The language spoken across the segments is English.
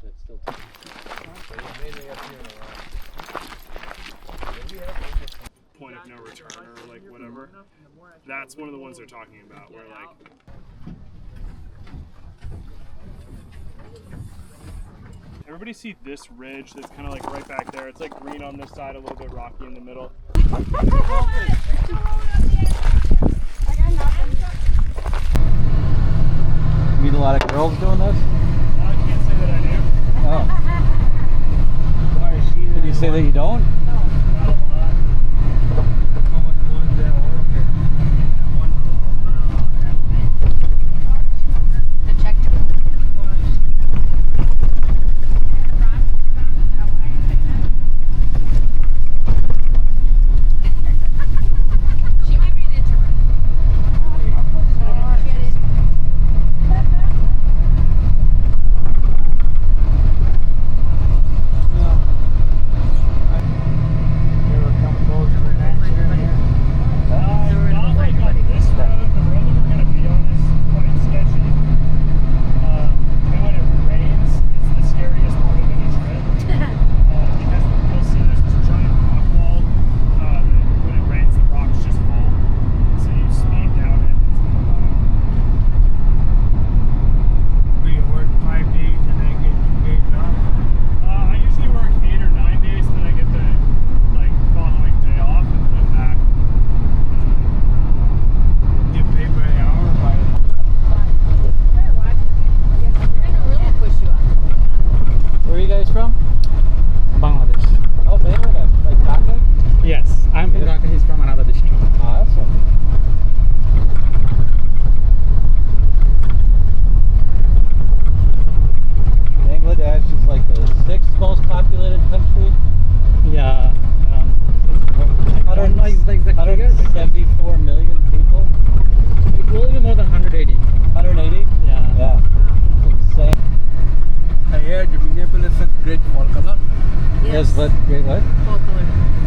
That's still mainly up here point of no return or like whatever. That's one of the ones they're talking about where like everybody see this ridge that's kind of like right back there. It's like green on this side, a little bit rocky in the middle. Meet a lot of girls doing this? I can't say that I do. Oh. Did you say that you don't? No, not a lot.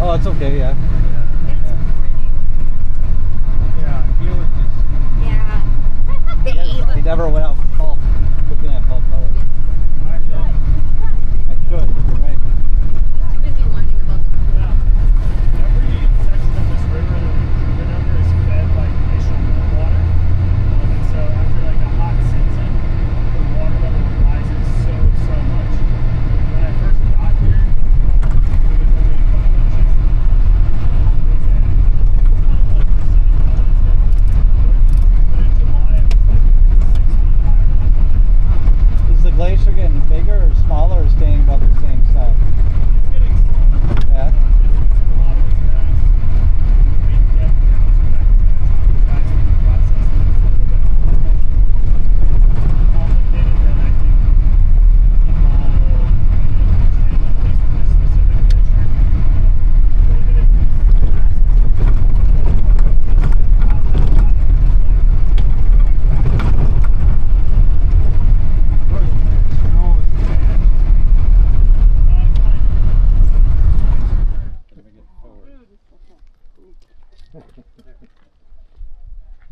Oh, it's okay, yeah. He never went out fall, looking at fall colors. I should, you're right. He's too busy whining about the Every section of this river that we've been under is fed by glacial meltwater. And so after like a hot season, the water level rises so much. When I first got here, it was only a couple inches. But in July it was like 6 feet higher. Is the glacier getting bigger or smaller or staying about the same size? It's getting smaller. Yeah.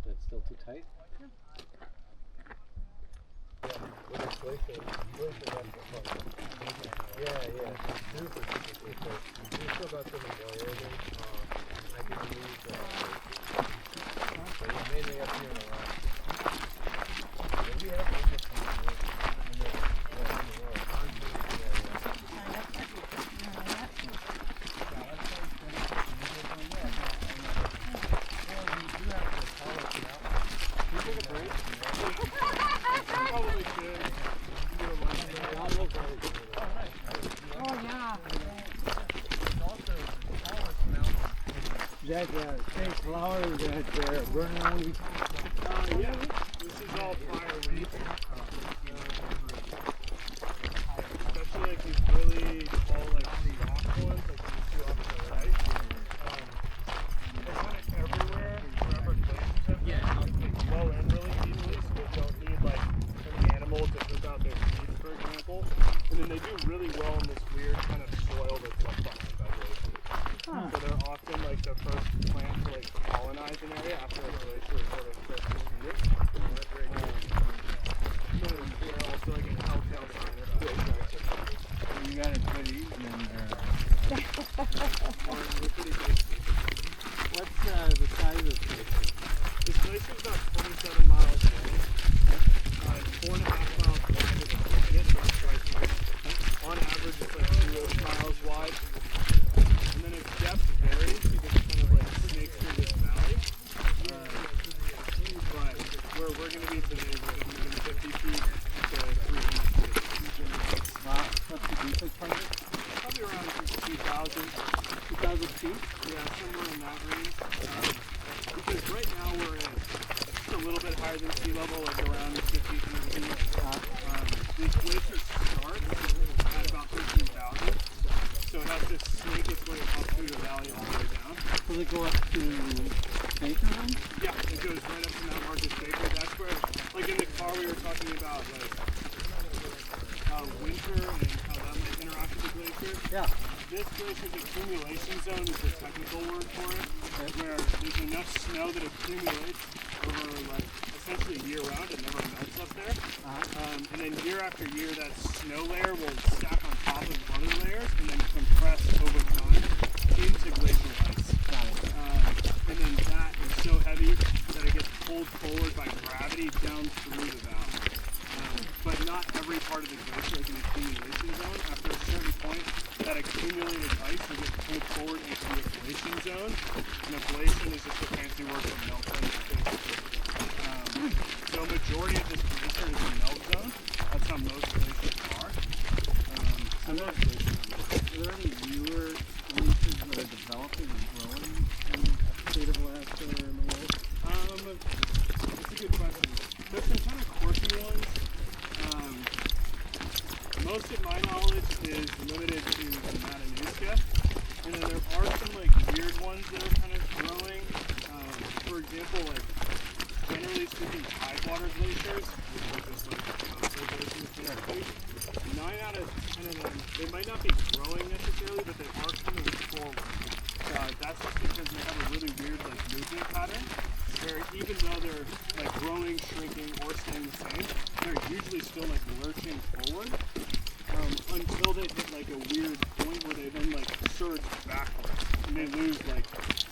That's still too tight? That fake flowers that are burning on you. Yeah, this is all prior wheat. Especially like these really tall, like rock ones, like you see off to the right. They're kind of everywhere. Wherever glaciers have been, they flow in really easily, so they don't need like an animal to poop out their seeds, for example. And then they do really well in this weird kind of soil that's left behind by glaciers. So they're often like the first plant to like colonize an area after a glacier is sort of defeated. we're going to be today is like 150 feet to 300 feet. Wow, what's the deepest part of it? Probably around 2,000. 2,000 feet? Yeah, somewhere in that range. Because right now we're at just a little bit higher than sea level, like around 1,500 feet. This glacier starts at about 13,000. So it has to snake its way up through the valley all the way down. Will it go up to Baker then? Yeah, it goes right up to Mount Marcus Baker. That's where, like in the car we were talking about, like winter and how that might interact with the glacier. Yeah. This glacier's accumulation zone is the technical word for it, where there's enough snow that accumulates over like essentially year round. It never melts up there. And then year after year, that snow layer will stack on top of other layers and then compress over time into glacial ice. And then that is so heavy that it gets pulled forward by gravity down through the valley. But not every part of the glacier is an accumulation zone. After a certain point, that accumulated ice will get pulled forward into the ablation zone. And ablation is just a fancy word for melting. So a majority of this glacier is a melt zone. That's how most glaciers are. Are there any newer glaciers that are developing and growing in the state of Alaska or in the world? That's a good question. There's some kind of quirky ones. Most of my knowledge is limited to the Matanuska, and then there are some like weird ones that are kind of growing. For example, like generally speaking, tidewater glaciers, which are just like glaciers basically. 9 out of 10 of them, they might not be growing necessarily, but they are coming forward. That's just because they have a really weird like movement pattern, where even though they're like growing, shrinking, or staying the same, they're usually still like lurching forward until they hit like a weird point where they then like surge backwards and they lose like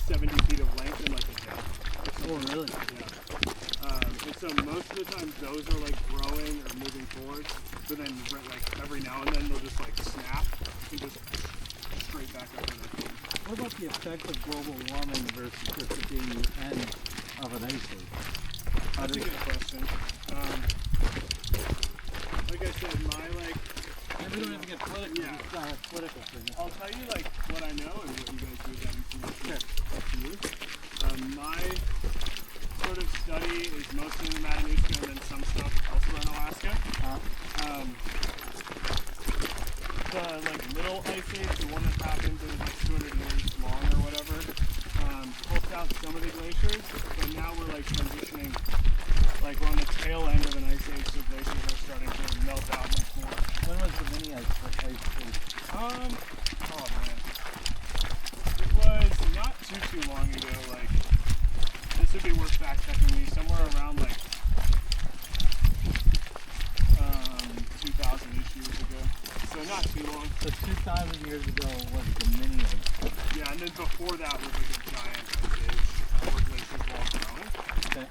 70 feet of length in like a day. Oh, really? Yeah. And so most of the time those are like growing or moving forward, but then like every now and then they'll just like snap and just straight back up in their feet. What about the effect of global warming versus just it being the end of an ice age? That's a good question. Like I said, we don't even get political. Yeah. It's not a political thing. I'll tell you like what I know and what you guys do with that information. Sure. Up to you. My sort of study is mostly in the Matanuska and then some stuff elsewhere in Alaska. The like little ice age, the one that happened that was like 200 years long or whatever, pulped out some of the glaciers, but now we're like transitioning, like we're on the tail end of an ice age, so glaciers are starting to melt out much more. When was the mini ice age? Oh man. It was not too long ago, like, this would be worth fact checking me, somewhere around like 2,000-ish years ago. So not too long. So 2,000 years ago was the mini ice. Yeah, and then before that was like a giant ice age where glaciers were all growing. Okay.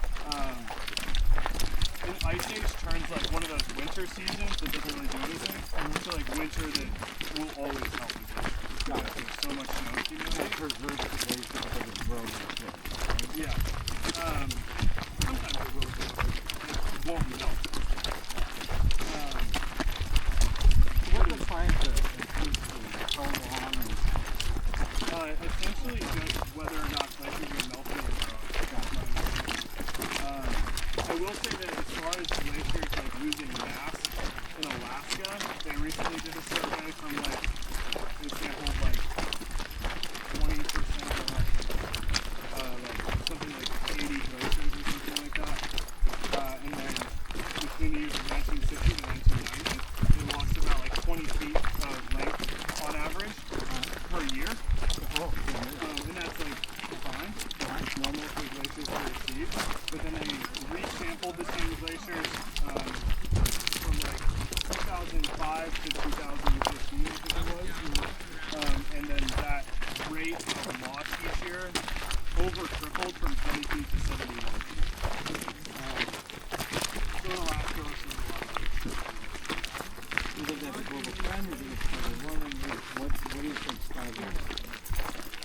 An ice age turns like one of those winter seasons that doesn't really do anything. So like winter that will always help the glacier. Because there's so much snow accumulating. It preserves the glacier because it grows with it. Yeah. Sometimes it will do, but it won't melt. What are trying to increase the how long and Essentially just whether or not glaciers are melting or growing. I will say that as far as glaciers like losing mass in Alaska, they recently did a survey from like an example of like 20% of like something like 80 glaciers or something like that. And then between the years of 1960 to 1990, they lost about like 20 feet of length on average per year. And that's like fine. It's normal for glaciers to receive. But then they resampled the same glaciers from like 2005 to 2015, I think it was. And then that rate of loss each year over tripled from 20 feet to 71 feet. So in Alaska, we're seeing a lot of it. you think that's a global trend? You think it's global warming? What do you think is causing it?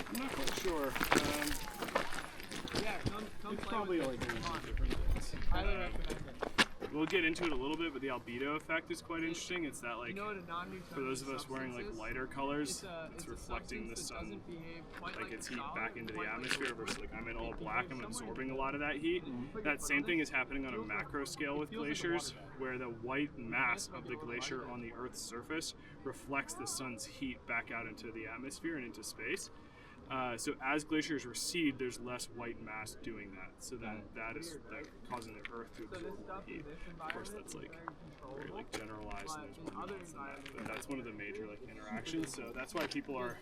I'm not quite sure. Yeah, it's probably like we'll get into it a little bit, but the albedo effect is quite interesting. It's that like, for those of us wearing like lighter colors, it's reflecting the sun, like its heat back into the atmosphere versus like I'm in all black, I'm absorbing a lot of that heat. That same thing is happening on a macro scale with glaciers, where the white mass of the glacier on the Earth's surface reflects the sun's heat back out into the atmosphere and into space. So as glaciers recede, there's less white mass doing that. So then that is like causing the Earth to absorb more heat. Of course, that's like very like generalized, and there's more nuance than that. But that's one of the major like interactions. So that's why people are.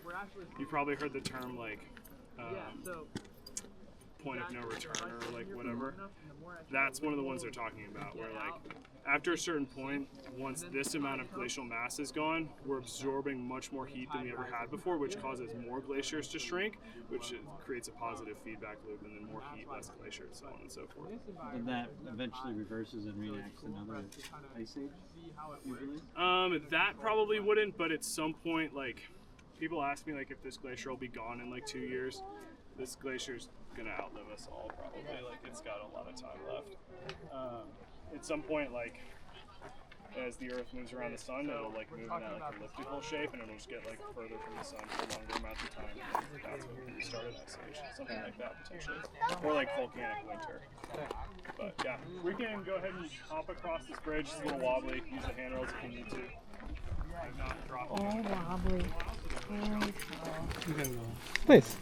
You probably heard the term like point of no return or like whatever. That's one of the ones they're talking about. Where like after a certain point, once this amount of glacial mass is gone, we're absorbing much more heat than we ever had before, which causes more glaciers to shrink, which creates a positive feedback loop, and then more heat, less glaciers, so on and so forth. And that eventually reverses and reenacts another ice age, usually? That probably wouldn't, but at some point, like, people ask me, like, if this glacier will be gone in, like, 2 years. This glacier's gonna outlive us all, probably. Like, it's got a lot of time left. At some point, like, as the Earth moves around the sun, it'll like move in that like elliptical shape, and it'll just get like further from the sun for longer amounts of time. And that's when we start an ice age, something like that potentially, or like volcanic winter. But yeah, we can go ahead and hop across this bridge. It's a little wobbly. Use the handrails if you need to. I'm not dropping. All wobbly. Nice.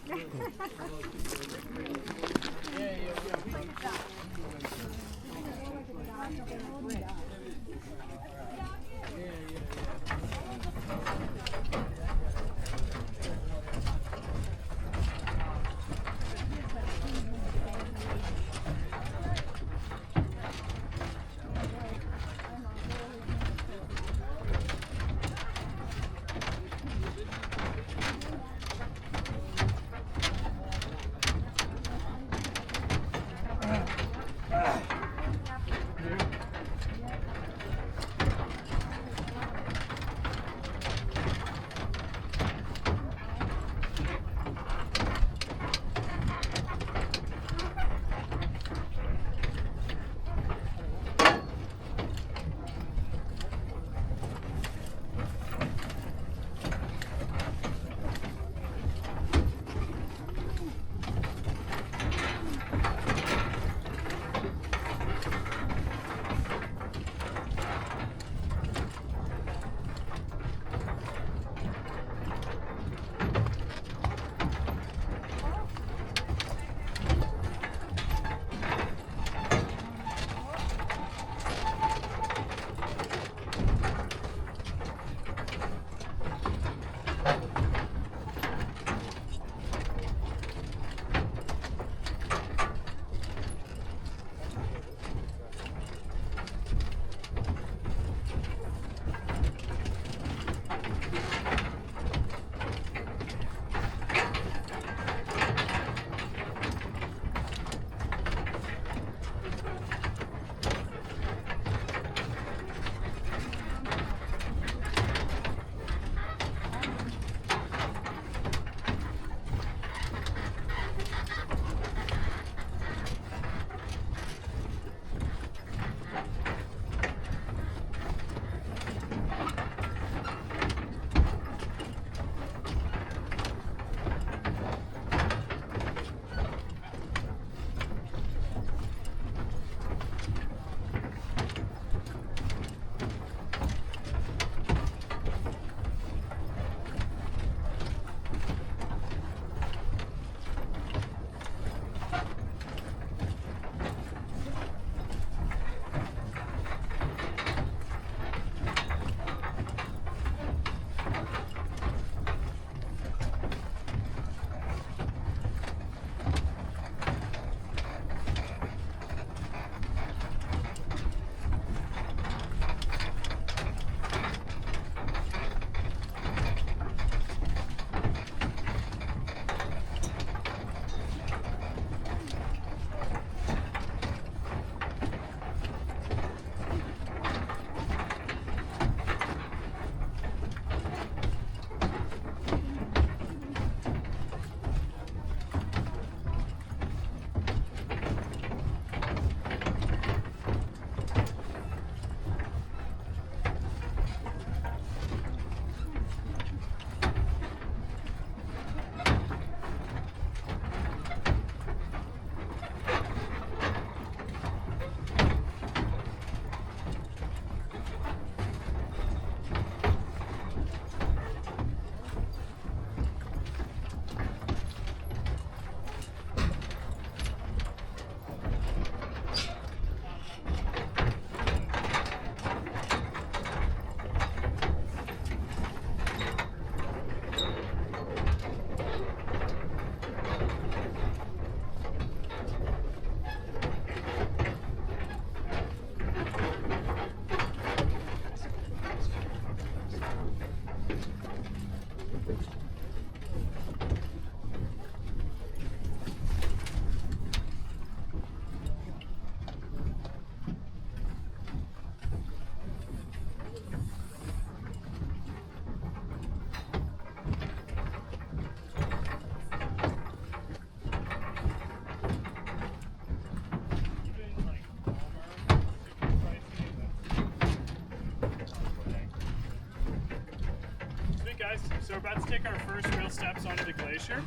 we're about to take our first real steps onto the glacier.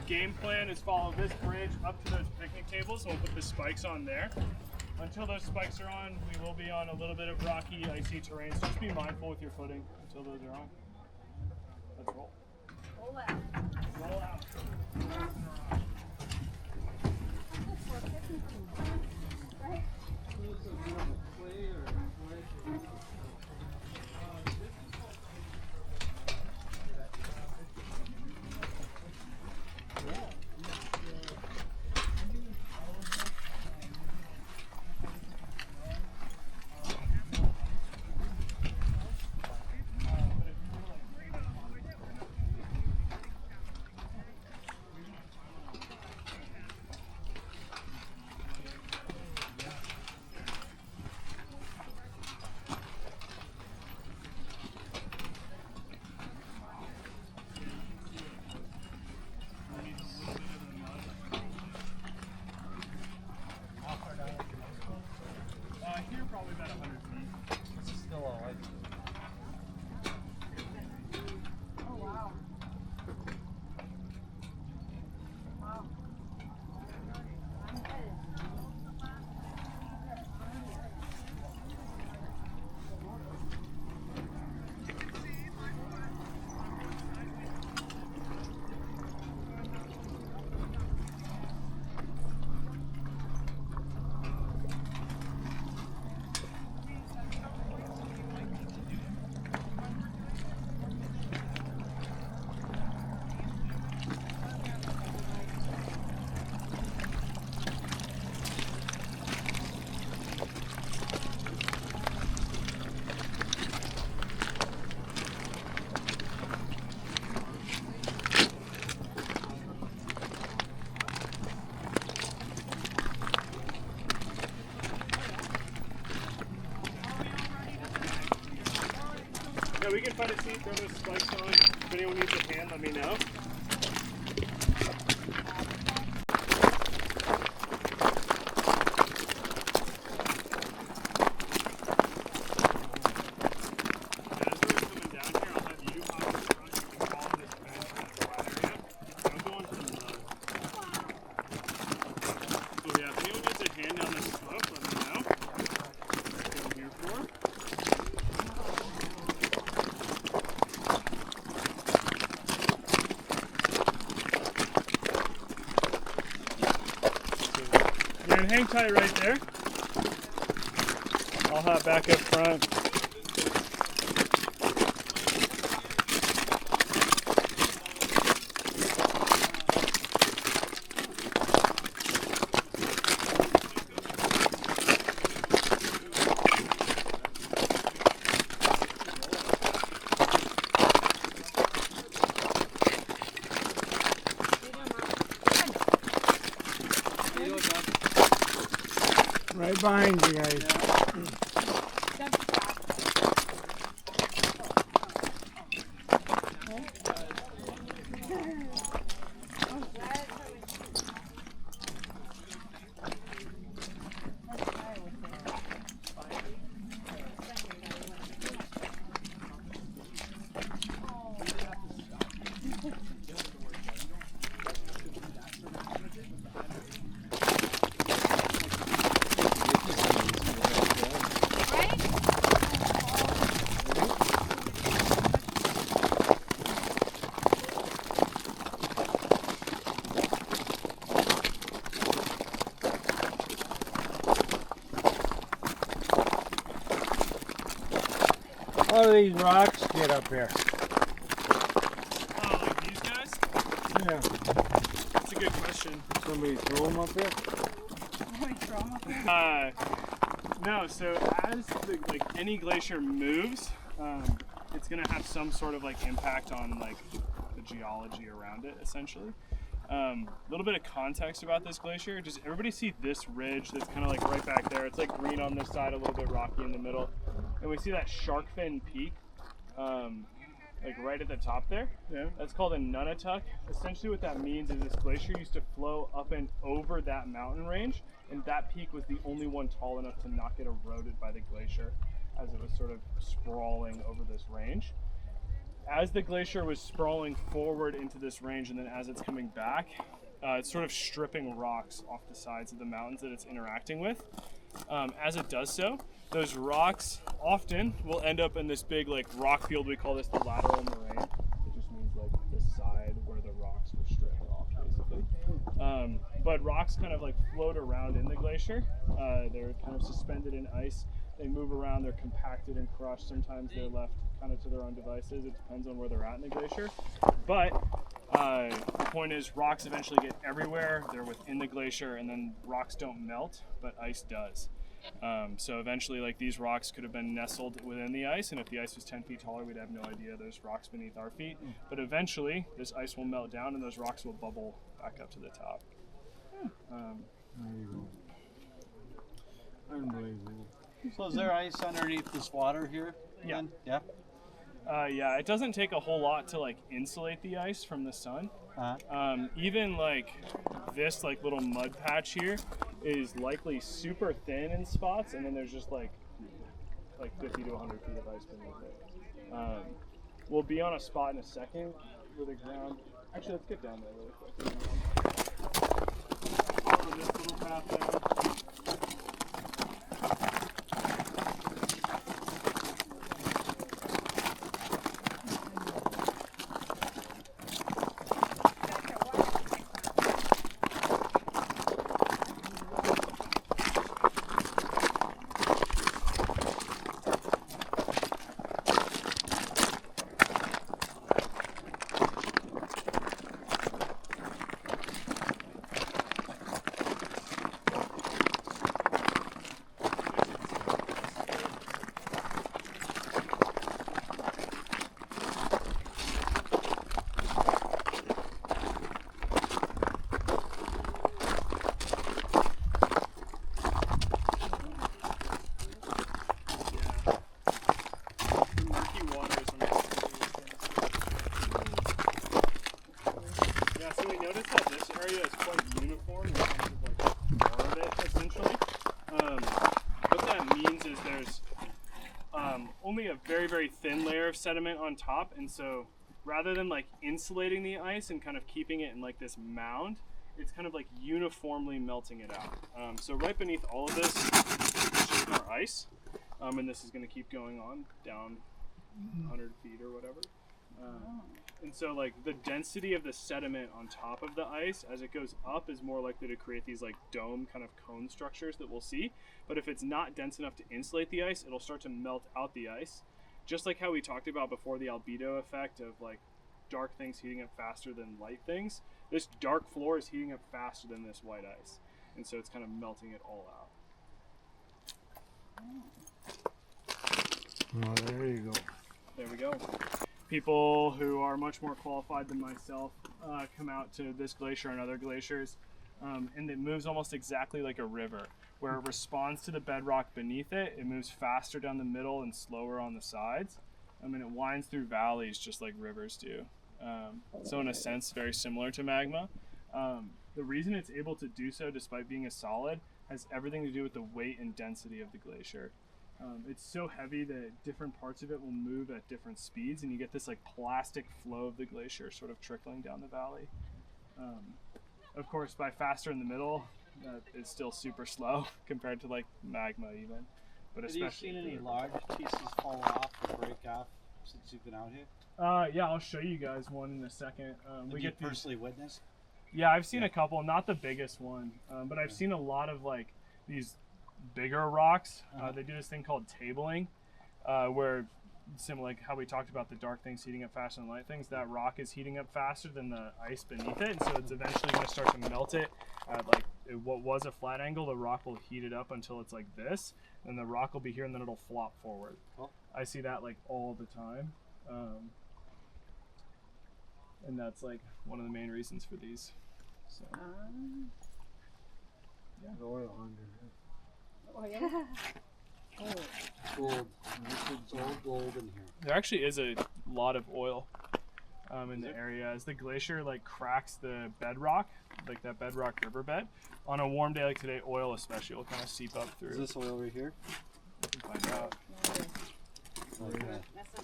Game plan is follow this bridge up to those picnic tables, and we'll put the spikes on there. Until those spikes are on, we will be on a little bit of rocky, icy terrain, so just be mindful with your footing until those are on. Let's roll. Roll out. Roll out. Here, probably about 100 feet. This is still all right. Oh, wow. Wow. I'm headed. Yeah, we can find a seat, throw those spikes on. If anyone needs a hand, let me know. Hang tight right there. I'll hop back up front. Right behind you guys. How do these rocks get up here? Oh, like these guys? Yeah. That's a good question. Somebody throw them up here? No, so as like any glacier moves, it's gonna have some sort of like impact on like the geology around it, essentially. A little bit of context about this glacier. Does everybody see this ridge that's kind of like right back there? It's like green on this side, a little bit rocky in the middle. And we see that shark fin peak, like right at the top there. Yeah. That's called a nunatak. Essentially what that means is this glacier used to flow up and over that mountain range, and that peak was the only one tall enough to not get eroded by the glacier as it was sort of sprawling over this range. as the glacier was sprawling forward into this range, and then as it's coming back, it's sort of stripping rocks off the sides of the mountains that it's interacting with. As it does so, those rocks often will end up in this big like rock field. We call this the lateral moraine. It just means like the side where the rocks were stripped off, basically. But rocks kind of like float around in the glacier. They're kind of suspended in ice. They move around, they're compacted and crushed. Sometimes they're left kind of to their own devices. It depends on where they're at in the glacier. But the point is, rocks eventually get everywhere. They're within the glacier, and then rocks don't melt, but ice does. So eventually, like, these rocks could have been nestled within the ice, and if the ice was 10 feet taller, we'd have no idea there's rocks beneath our feet. But eventually, this ice will melt down, and those rocks will bubble back up to the top. There you go. Unbelievable. So is there ice underneath this water here? Yeah. then? Yeah. Yeah, it doesn't take a whole lot to like insulate the ice from the sun. Even like this like little mud patch here is likely super thin in spots, and then there's just like 50 to 100 feet of ice beneath it. We'll be on a spot in a second where the ground. Actually, let's get down there really quick. On this little path down. Only a very, very thin layer of sediment on top, and so rather than like insulating the ice and kind of keeping it in like this mound, it's kind of like uniformly melting it out. So right beneath all of this is just our ice, and this is going to keep going on down 100 feet or whatever. And so like the density of the sediment on top of the ice as it goes up is more likely to create these like dome kind of cone structures that we'll see. But if it's not dense enough to insulate the ice, it'll start to melt out the ice. Just like how we talked about before, the albedo effect of like dark things heating up faster than light things. This dark floor is heating up faster than this white ice. And so it's kind of melting it all out. Oh, there you go. There we go. People who are much more qualified than myself come out to this glacier and other glaciers, and it moves almost exactly like a river, where it responds to the bedrock beneath it. It moves faster down the middle and slower on the sides. I mean, it winds through valleys just like rivers do. So in a sense, very similar to magma. The reason it's able to do so despite being a solid has everything to do with the weight and density of the glacier. It's so heavy that different parts of it will move at different speeds, and you get this like plastic flow of the glacier sort of trickling down the valley. Of course, by faster in the middle, it's still super slow compared to like magma even. But Have you seen any large pieces fall off or break off since you've been out here? Yeah, I'll show you guys one in a second. Have you personally witnessed? Yeah, I've seen a couple, not the biggest one, but I've seen a lot of like these bigger rocks. They do this thing called tabling, where similar like how we talked about the dark things heating up faster than light things, that rock is heating up faster than the ice beneath it, and so it's eventually going to start to melt it at like what was a flat angle. The rock will heat it up until it's like this, and the rock will be here, and then it'll flop forward. I see that like all the time, and that's like one of the main reasons for these. So Yeah, oil under it. Oh, yeah. Gold. It's all gold in here. There actually is a lot of oil in the area as the glacier like cracks the bedrock, like that bedrock riverbed. On a warm day like today, oil especially will kind of seep up through. Is this oil right here? We can find out.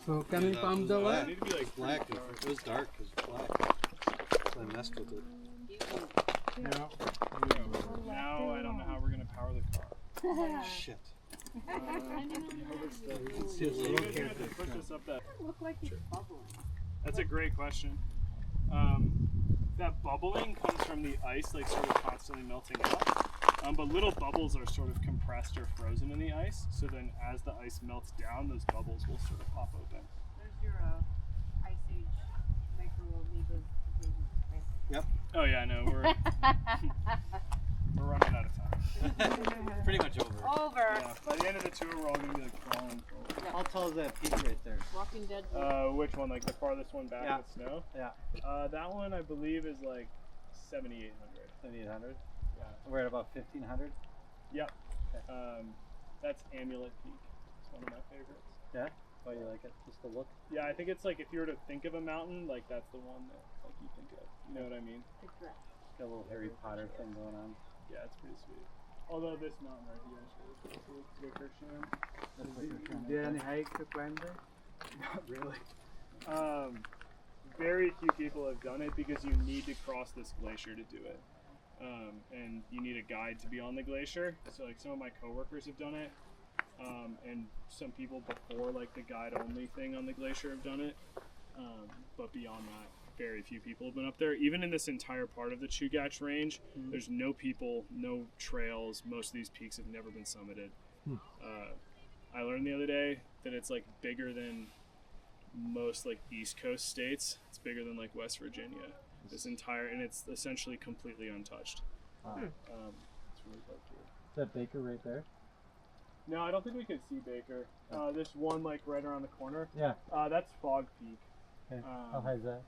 So can we pump the It well? need to be like black. If it was dark, it's black. So I messed with it. Yeah. Now I don't know how we're gonna power the car. Shit. You guys have to push this up that. Look like it's bubbling. That's a great question. That bubbling comes from the ice, like sort of constantly melting out. But little bubbles are sort of compressed or frozen in the ice. So then, as the ice melts down, those bubbles will sort of pop open. There's your Ice Age microwave Yep. Oh yeah, no, we're running out of time. Pretty much over. Over. Yeah, by the end of the tour, we're all gonna be like crawling forward. How tall is that peak right there? Walking Dead. Which one? Like the farthest one back Yeah. with snow? Yeah. That one I believe is like 7,800. 7,800. Yeah. We're at about 1,500. Yep. That's Amulet Peak. It's one of my favorites. Yeah. Why you like it? Just the look. Yeah, I think it's like if you were to think of a mountain, like that's the one that like you think of. You know what I mean? Got a little Harry Potter thing going on. Yeah, it's pretty sweet. Although this mountain right here is really cool. It's Wickersham. Is there any hike to climb there? Not really. Very few people have done it because you need to cross this glacier to do it. And you need a guide to be on the glacier. So like some of my coworkers have done it. And some people before like the guide only thing on the glacier have done it. But beyond that, very few people have been up there. Even in this entire part of the Chugach range, there's no people, no trails. Most of these peaks have never been summited. I learned the other day that it's like bigger than most like East Coast states. It's bigger than like West Virginia. This entire, and it's essentially completely untouched. It's really quite cool. Is that Baker right there? No, I don't think we could see Baker. This one like right around the corner. Yeah. That's Fog Peak. Okay. How high is that?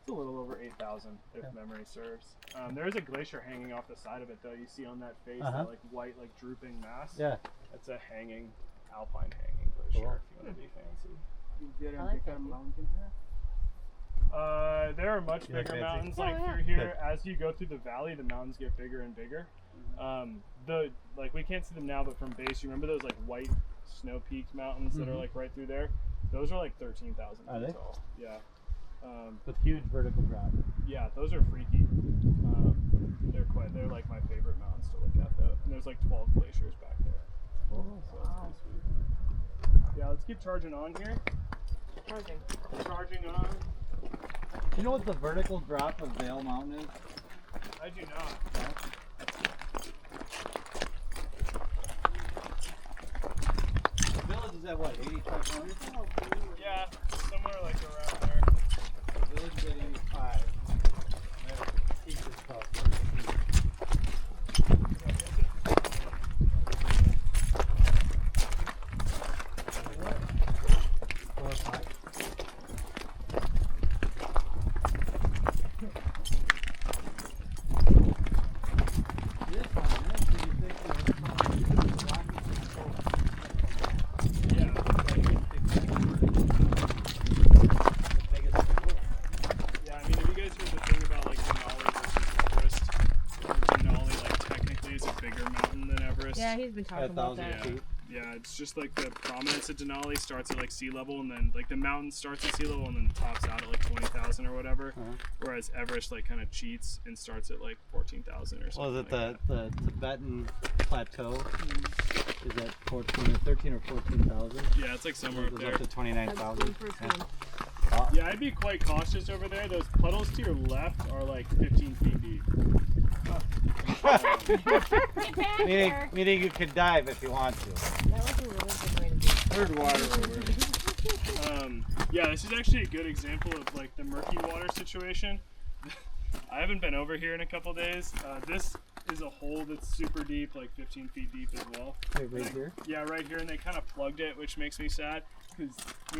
It's a little over 8,000 if memory serves. There is a glacier hanging off the side of it though. You see on that face that like white like drooping mass. Yeah. That's a hanging alpine hanging glacier. Cool. If you want to be fancy. Is there I like that. mountain here? There are much bigger fancy? mountains Oh, like yeah. through here. As you go through the valley, the mountains get bigger and bigger. The like we can't see them now, but from base, you remember those like white snow-peaked mountains that are like right through there? Those are like 13,000 Are feet they? tall. Yeah. With huge vertical drop. Yeah, those are freaky. They're like my favorite mountains to look at though. And there's like 12 glaciers back there. Cool. So it's pretty sweet. Yeah, let's keep charging on here. Charging on. Do you know what the vertical drop of Vail Mountain is? I do not. The village is at what, 8,500? Yeah, somewhere like around there. The village is at 85. Peak is about 13. Yeah, I mean, have you guys heard the thing about like Denali versus Everest? Denali, like, technically is a bigger mountain than Everest. Yeah, he's been talking about 1,000 that. feet. Yeah, it's just like the prominence of Denali starts at like sea level, and then like the mountain starts at sea level and then tops out at like 20,000 or whatever. Whereas Everest like kind of cheats and starts at like 14,000 or something. Was it like the Tibetan plateau? Is that 14 or 13 or 14,000? that. Yeah, it's like somewhere It up goes there. up to 29,000. Yeah, I'd be quite cautious over there. Those puddles to your left are like 15 feet deep. Meaning you could dive if you want to. That was a really good way to do it. Heard water over. Yeah, this is actually a good example of like the murky water situation. I haven't been over here in a couple days. This is a hole that's super deep, like 15 feet deep as well. Right here? Yeah, right here, and they kind of plugged it, which makes me sad because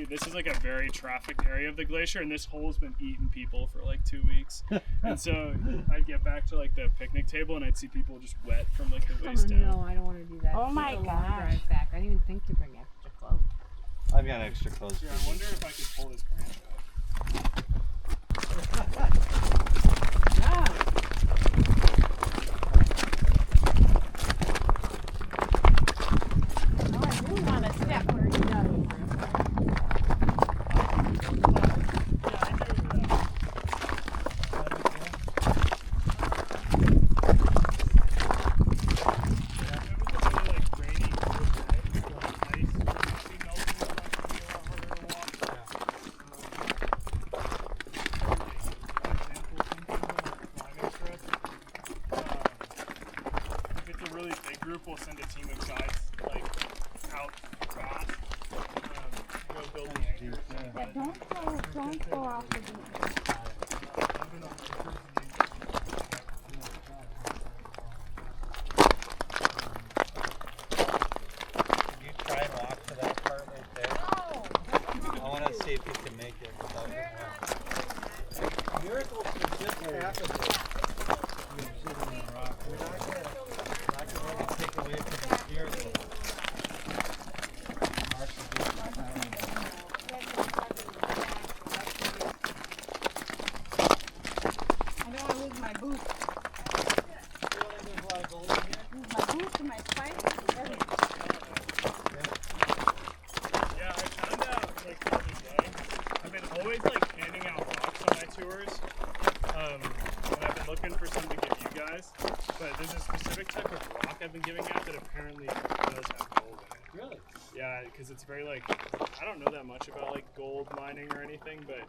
this is like a very trafficked area of the glacier, and this hole's been eating people for like 2 weeks. And so I'd get back to like the picnic table, and I'd see people just wet from like the waist down. No, I don't want to do that. Oh my It's a long gosh. drive back. I didn't even think to bring extra clothes. I've got extra clothes. Yeah, I wonder if I could pull this branch out. Oh, I really want to step where he does. but Don't go off the deep. I've been on the cruise. Can you try and walk to that part right there? I want to see if you can make it without getting wet. Miracles can just happen. You're sitting on a rock. We're not gonna let it take away from the miracle. Mark the beach behind you. I don't want to lose my boots. There's a lot of gold in here. Lose my boots and my spikes and everything. Yeah, I found out like the other day. I've been always like handing out rocks on my tours. And I've been looking for some to give you guys. But there's a specific type of rock I've been giving out that apparently does have gold in it. Really? Yeah, because it's very like, I don't know that much about like gold mining or anything, but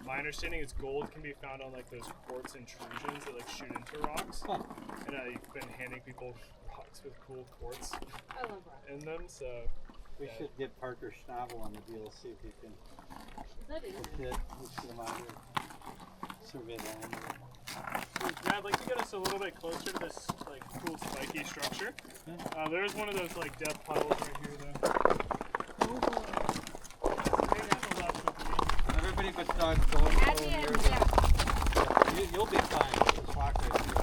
my understanding is gold can be found on like those quartz intrusions that like shoot into rocks. Huh. And I've been handing people rocks with cool quartz I love rock. in them, so We Yeah. should get Parker Schnabel on the deal, see if he can Is that it? hit. We should come out here. Survey land. yeah, I'd like to get us a little bit closer to this like cool spiky structure. There's one of those like depth puddles right here though. Everybody but Doug going At the over end, here. yeah. You'll be fine. Just walk right here.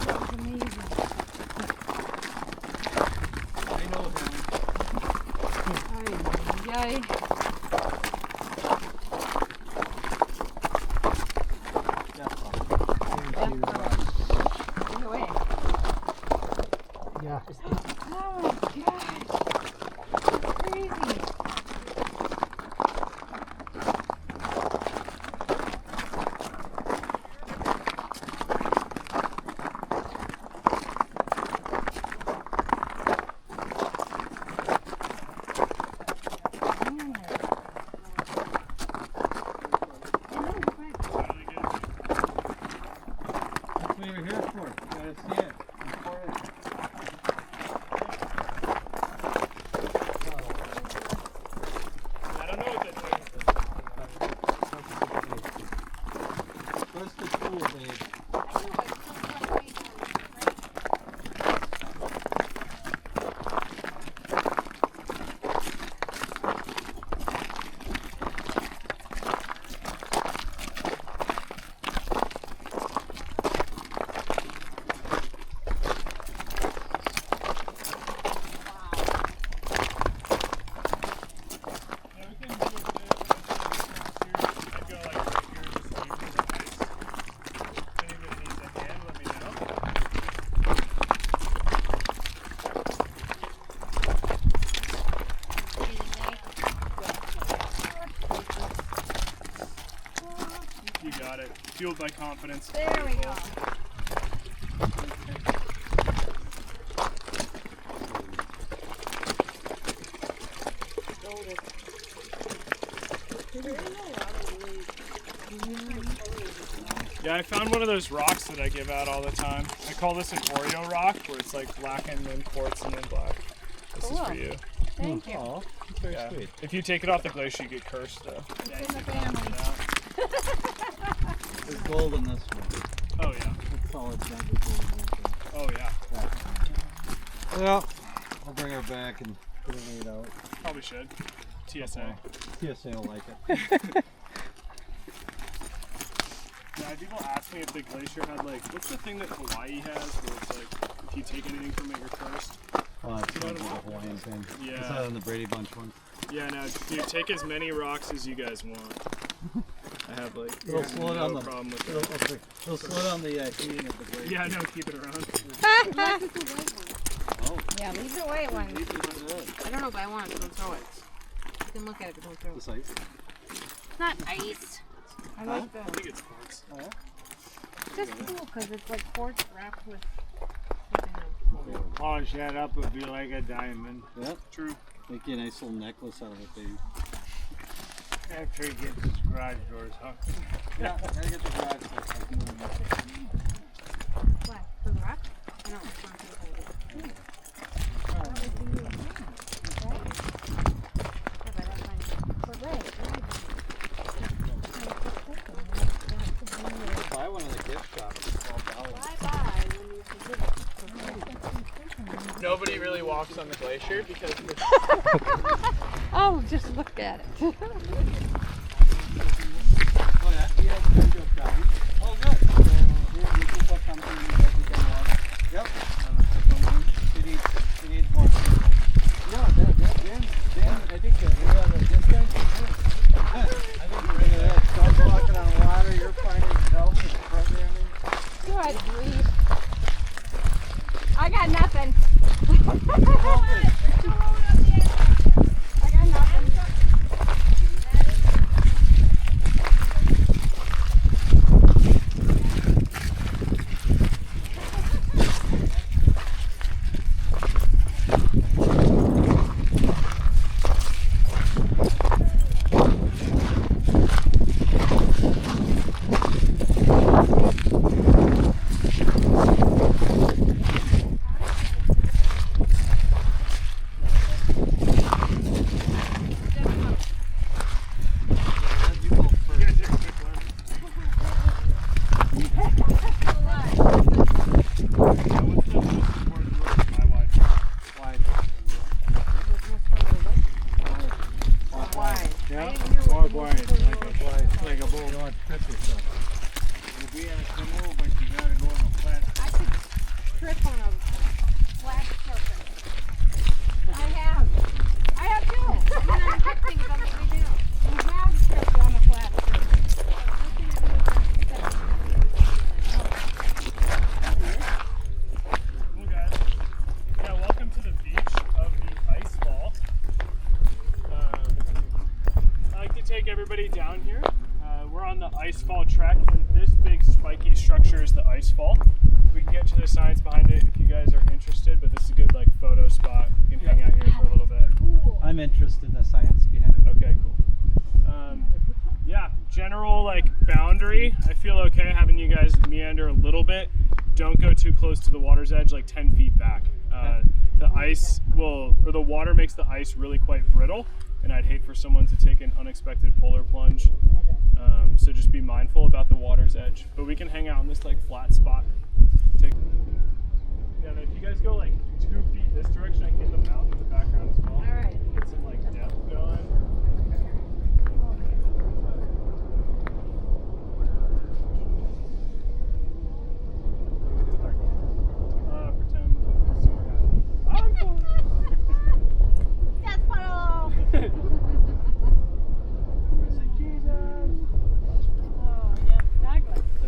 That was amazing. I know him. Ay, Go away. Yeah. Oh my gosh. That's crazy. Really good. That's what you're here for. You gotta see it. Important. I don't know what that is. Where's the tool, babe? Yeah, we can do it there. I'd go like right here, just leave it nice. If anybody needs a hand, let me know. You got it. Fueled by confidence. There we go. Yeah, I found one of those rocks that I give out all the time. I call this an Oreo rock, where it's like black and then quartz and then black. This is for Cool. you. Thank you. Oh, very Yeah. sweet. If you take it off the glacier, you get cursed though. It's in the family. There's gold in this one. Oh yeah. That's solid junk of gold. Oh yeah. Yeah. I'll bring her back and get it laid out. Probably should. TSA. TSA will like it. Yeah, people ask me if the glacier had like, what's the thing that Hawaii has where it's like, if you take anything from it, you're cursed? Oh, that's kind of a Hawaiian thing. Yeah. Is that on the Brady Bunch one? Yeah, no, dude, take as many rocks as you guys want. I have like It'll slow down no the problem with It'll, it. it'll slow down the heating of the Brady. Yeah, no, keep it around. Oh, Yeah, leave the white one. leave it as it is. I don't know if I want it, don't throw it. You can look at it, but don't throw it. This ice. It's not ice. I like I the. think it's quartz. Oh, yeah? It's just cool because it's like quartz wrapped with. Polish that up, it'd be like a diamond. Yep. True. Make you a nice little necklace out of it, baby. After he gets his garage doors hooked. Yeah, gotta get the garage stuff. What? For the rock? I know, it's not gonna hold it. Right? nobody really walks on the glacier because it's Oh, just look at it. Oh yeah? Yeah, plenty of time. Oh good. So we are looking for something that we can walk. Yep. We need more people. Yeah, then I think we are just going to move. I think we're gonna start walking on water. You're finding help with programming. Good grief. I got nothing. I got nothing. Everybody down here. We're on the ice fall trek, and this big spiky structure is the ice fall. We can get to the science behind it if you guys are interested, but this is a good like photo spot. You can hang out here for a little bit. I'm interested in the science behind it. Okay, cool. Yeah, general like boundary. I feel okay having you guys meander a little bit. Don't go too close to the water's edge, like 10 feet back. The ice will, or the water makes the ice really quite brittle. And I'd hate for someone to take an unexpected polar plunge. So just be mindful about the water's edge. But we can hang out in this like flat spot. Yeah, and if you guys go like 2 feet this direction, I can get the mountain in the background as well. All right. Get some like depth going. Pretend consumer hat. I'm cool. That's fun.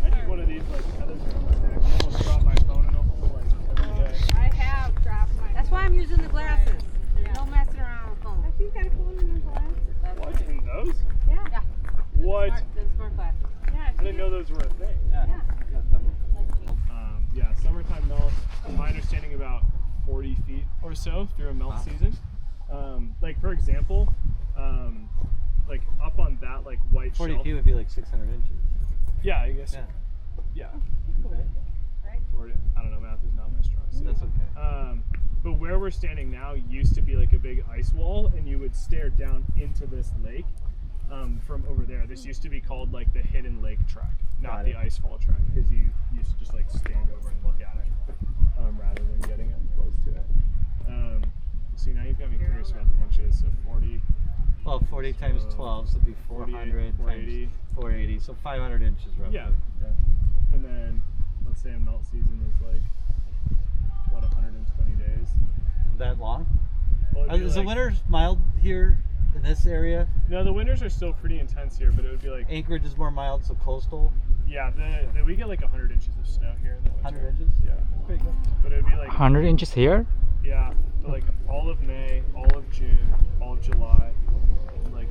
I need one of these like feathers around my neck. I almost dropped my phone in a hole like every day. I have dropped my. That's why I'm using the glasses. No messing around with phone. I think I phone in the glass. What? In those? Yeah. What? The smart glasses. Yeah. I didn't know those were a thing. Yeah, summertime melt. My understanding about 40 feet or so through a melt season. Like for example, like up on that like white 40 shelf. feet would be like 600 inches. Yeah, I guess. Yeah. Yeah. 40, I don't know, math is not my strong suit. That's okay. But where we're standing now used to be like a big ice wall, and you would stare down into this lake from over there. This used to be called like the hidden lake track, not the ice fall track, because you used to just like stand over and look at it rather than getting up close to it. See, now you've got me curious about the inches. So 40. Well, 40 times 12, so it'd be 400 480. times 480, so 500 inches roughly. Yeah. And then let's say a melt season is like what, 120 days. That long? Well, it'd be Is the like- winter mild here in this area? No, the winters are still pretty intense here, but it would be like Anchorage is more mild, so coastal. yeah, we get like 100 inches of snow here in the winter. 100 inches? Yeah, Pretty good. but it would be like 100 inches here? yeah, but like all of May, all of June, all of July, and like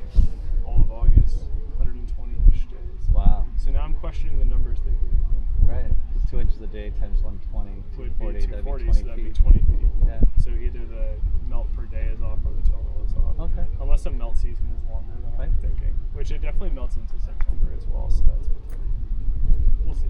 all of August, 120-ish days. Wow. So now I'm questioning the numbers they gave me. Right. It's 2 inches a day times 120, Would 240, be that'd be 240, 20 so that'd be feet. 20 feet. Yeah. So either the melt per day is off or the total is off. Okay. Unless the melt season is longer than I'm thinking, which it definitely melts into September as well, so that's good. We'll see.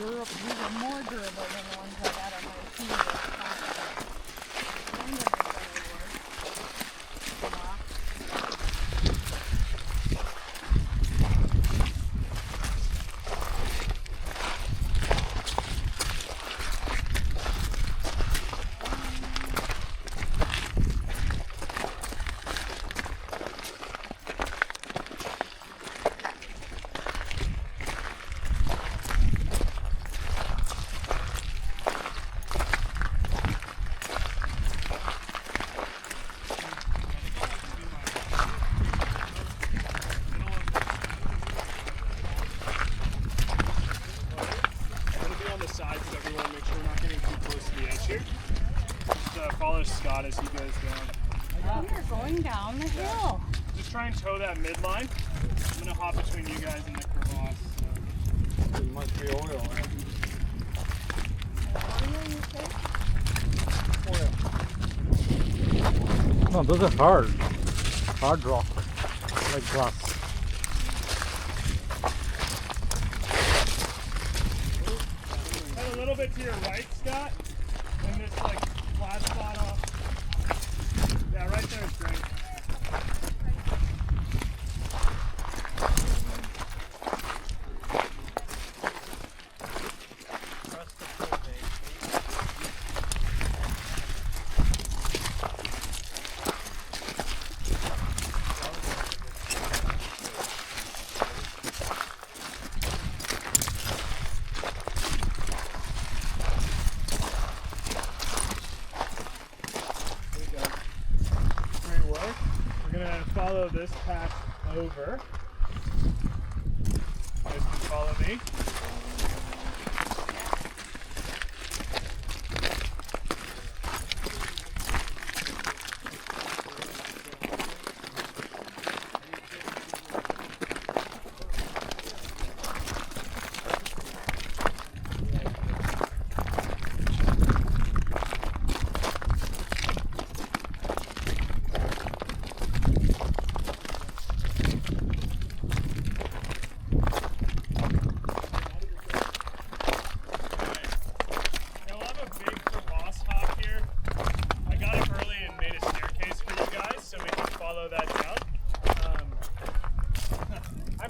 durable. These are more durable than the ones I got on my feet. Kind of a better word. Scott as he goes down. We're going down the hill. Just try and toe that midline. I'm gonna hop between you guys and the crevasse. There must be oil in it. No, those are hard rock, like glass. Head a little bit to your right, Scott, and this like flat spot off. Yeah, right there is great. Follow this path over. You guys can follow me.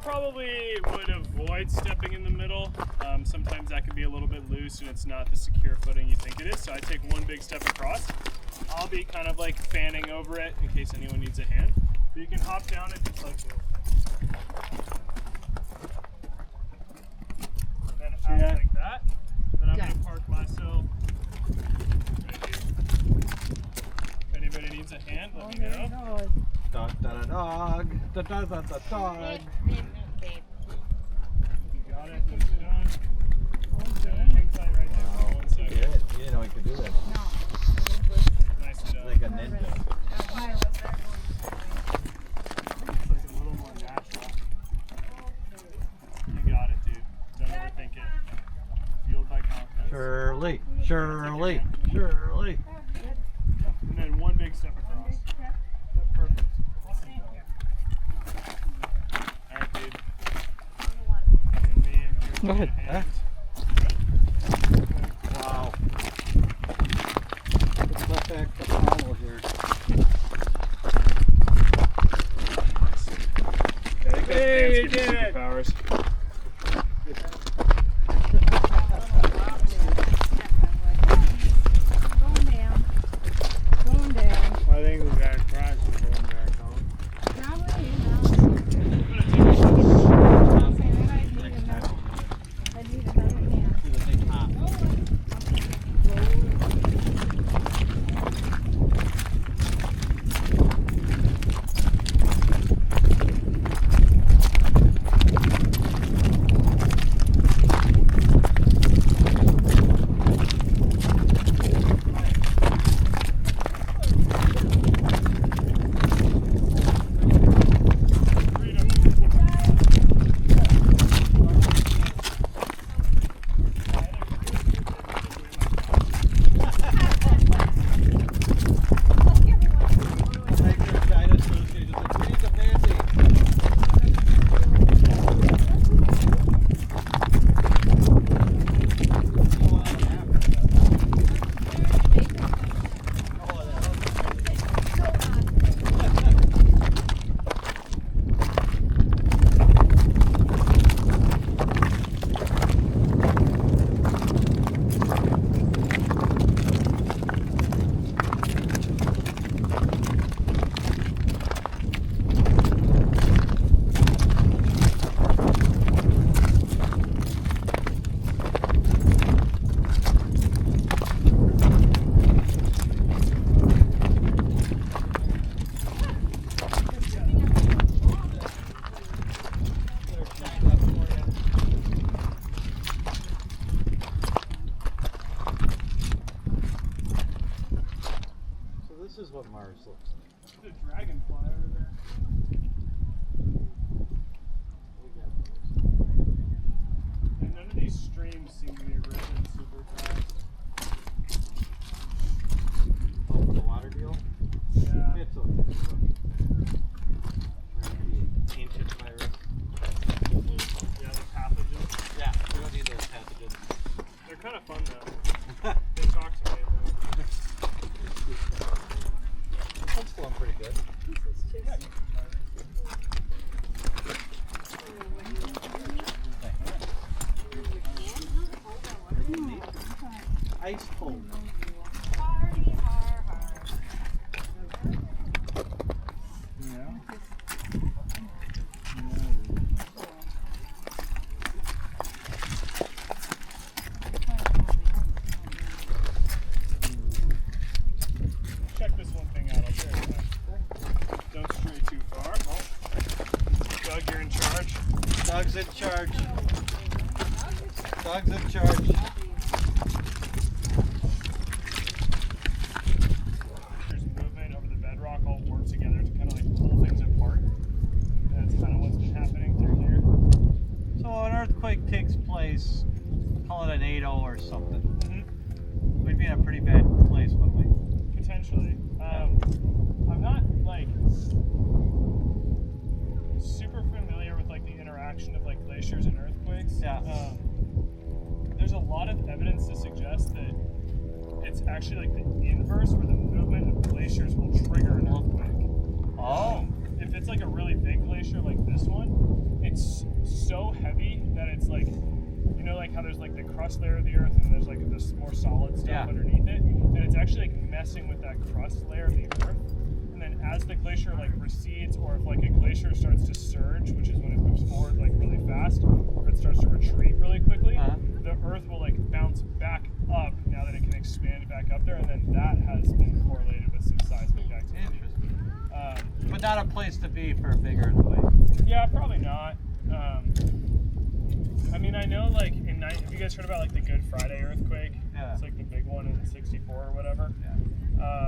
Probably would avoid stepping in the middle. Sometimes that can be a little bit loose and it's not the secure footing you think it is. So I take one big step across. I'll be kind of like fanning over it in case anyone needs a hand. But you can hop down it just like this. And then out like that. And then I'm going to park myself right here. If anybody needs a hand, let me know. Dog, dog, dog, dog, dog, dog. You got it. Once you're done. Hang tight right there for 1 second. Yeah, you didn't know you could do that. Nice and done. Like a ninja. It's like a little more natural. You got it, dude. Don't overthink it. Fueled by confidence. Shirley, Shirley, Shirley. And then one big step across. Perfect. Awesome. Alright, dude. And me and Go ahead. hand. Wow. Let's let back the panel here. Hey, you did it! Superpowers. I think we got to crash it going back home. a dragonfly over there. And none of these streams seem to be risen super fast. Oh, the water deal? Yeah. It's okay. Ancient virus. Yeah, the pathogens. Yeah, we don't need those pathogens. They're kind of fun though. They talk to me though. That's going pretty good. Yeah, you can try Ice cold. Party hard. Yeah. Check this one thing out. I'll share it. Don't stray too far. Oh. Doug, you're in charge. Dog's in charge. Dog's in charge. There's movement over the bedrock all work together to kind of like pull things apart. That's kind of what's been happening through here. So an earthquake takes place, call it an 8.0 or something. We'd be in a pretty bad place, wouldn't we? Potentially. I'm not like super familiar with like the interaction of like glaciers and earthquakes. Yeah. There's a lot of evidence to suggest that it's actually like the inverse, where the movement of glaciers will trigger an earthquake. Oh. If it's like a really big glacier like this one, it's so heavy that it's like, you know, like how there's like the crust layer of the earth and there's like this more solid stuff underneath it, and it's actually like messing with that crust layer of the earth. And then as the glacier like recedes, or if like a glacier starts to surge, which is when it moves forward like really fast, or it starts to retreat really quickly, the earth will like bounce back up now that it can expand back up there, and then that has been correlated with some seismic activity. Interesting. But not a place to be for a big earthquake. Yeah, probably not. I mean, I know like have you guys heard about like the Good Friday earthquake? Yeah. It's like the big one in '64 or whatever. Yeah.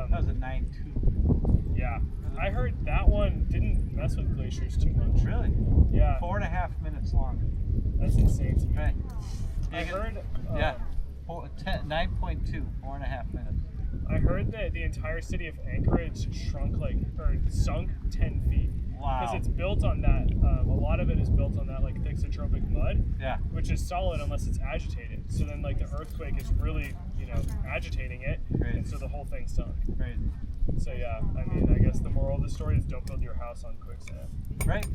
That was a 9.2. Yeah. I heard that one didn't mess with glaciers too much. Really? Yeah. 4.5 minutes long. That's insane to me. Right. I heard. Yeah. 9.2, 4.5 minutes. I heard that the entire city of Anchorage sunk 10 feet. Wow. Because it's built on that. A lot of it is built on that like thixotropic mud. Yeah. Which is solid unless it's agitated. So then like the earthquake is really, agitating it. Crazy. And so the whole thing sunk. Crazy. So yeah, I mean, I guess the moral of the story is don't build your house on quicksand. Right.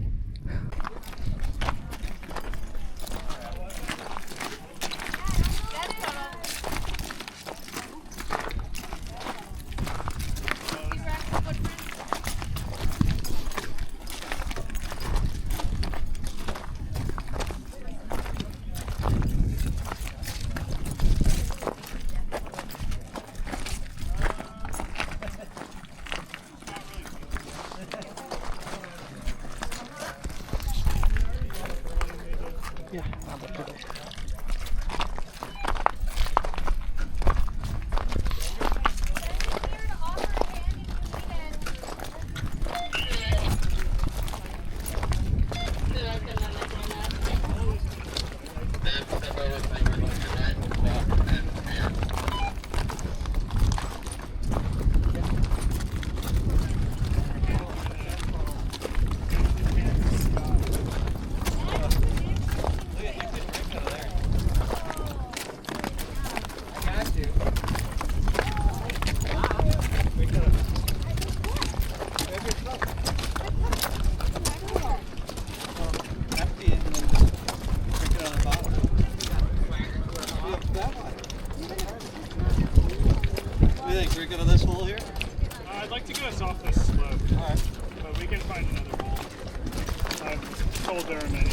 Drink out of this hole here? I'd like to get us off this slope. Alright. But we can find another hole. I'm told there are many.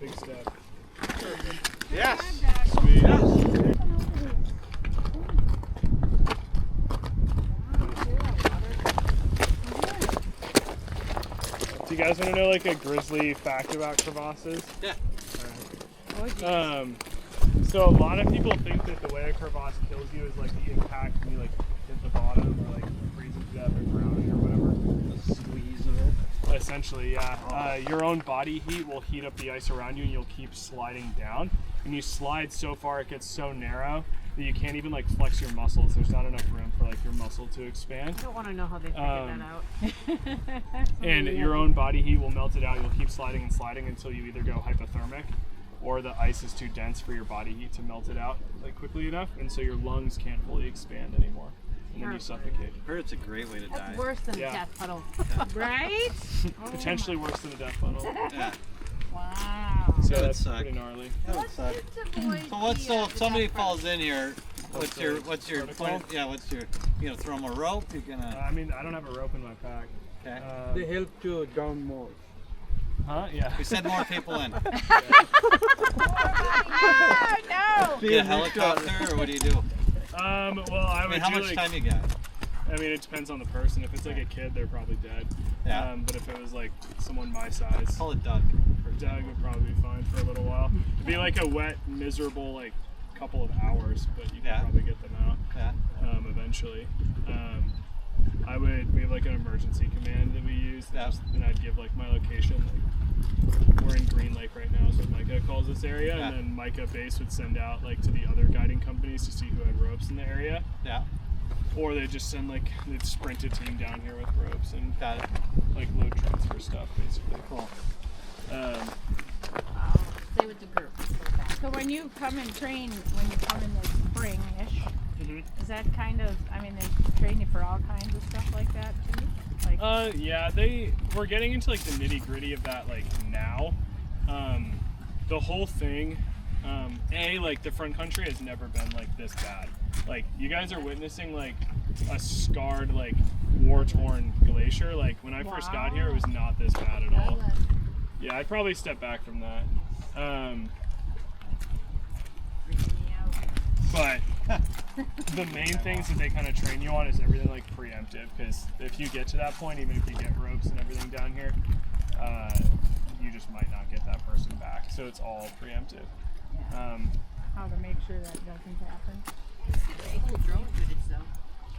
big step. Yes. Sweet. Do you guys want to know like a grizzly fact about crevasses? Yeah. So a lot of people think that the way a crevasse kills you is like the impact when you like hit the bottom or like freezing to death or drowning or whatever. The squeeze of it. Essentially, yeah. Your own body heat will heat up the ice around you and you'll keep sliding down. And you slide so far, it gets so narrow that you can't even like flex your muscles. There's not enough room for like your muscle to expand. I don't want to know how they figured that out. And your own body heat will melt it out. You'll keep sliding and sliding until you either go hypothermic or the ice is too dense for your body heat to melt it out like quickly enough, and so your lungs can't fully expand anymore, and then you suffocate. I heard it's a great way to die. That's worse than a death puddle, right? Potentially worse than a death funnel. Yeah. Wow. So That would that's suck. pretty gnarly. That would suck. So if somebody falls in here, what's your protocol? point? Yeah, you gonna throw them a rope? You're gonna. I mean, I don't have a rope in my pack. Okay. They help you down more. Huh? Yeah. We send more people in. No. Get a helicopter, or what do you do? Well, I I would mean, how do much like, time you got? I mean, it depends on the person. If it's like a kid, they're probably dead. Yeah. But if it was like someone my size, Call it Doug. Doug would probably be fine for a little while. It'd be like a wet, miserable like couple of hours, but you can probably get them out Yeah. eventually. We have like an emergency command that we use, and I'd give like my location. Like, we're in Green Lake right now, so Micah calls this area, and then Micah base would send out like to the other guiding companies to see who had ropes in the area. Yeah. Or they'd just send like they'd sprint a team down here with ropes and Got it. like load transfer stuff, basically. Cool. Stay with the group. So when you come and train, when you come in the spring-ish, is that kind of, I mean, they train you for all kinds of stuff like that too? Like, Yeah, we're getting into like the nitty gritty of that like now. The whole thing, like the front country has never been like this bad. Like you guys are witnessing like a scarred, like war-torn glacier. Like when I first got here, it was not this bad at all. Yeah, I'd probably step back from that. But the main things that they kind of train you on is everything like preemptive, because if you get to that point, even if you get ropes and everything down here, you just might not get that person back. So it's all preemptive. how to make sure that doesn't happen? Cool drone footage though.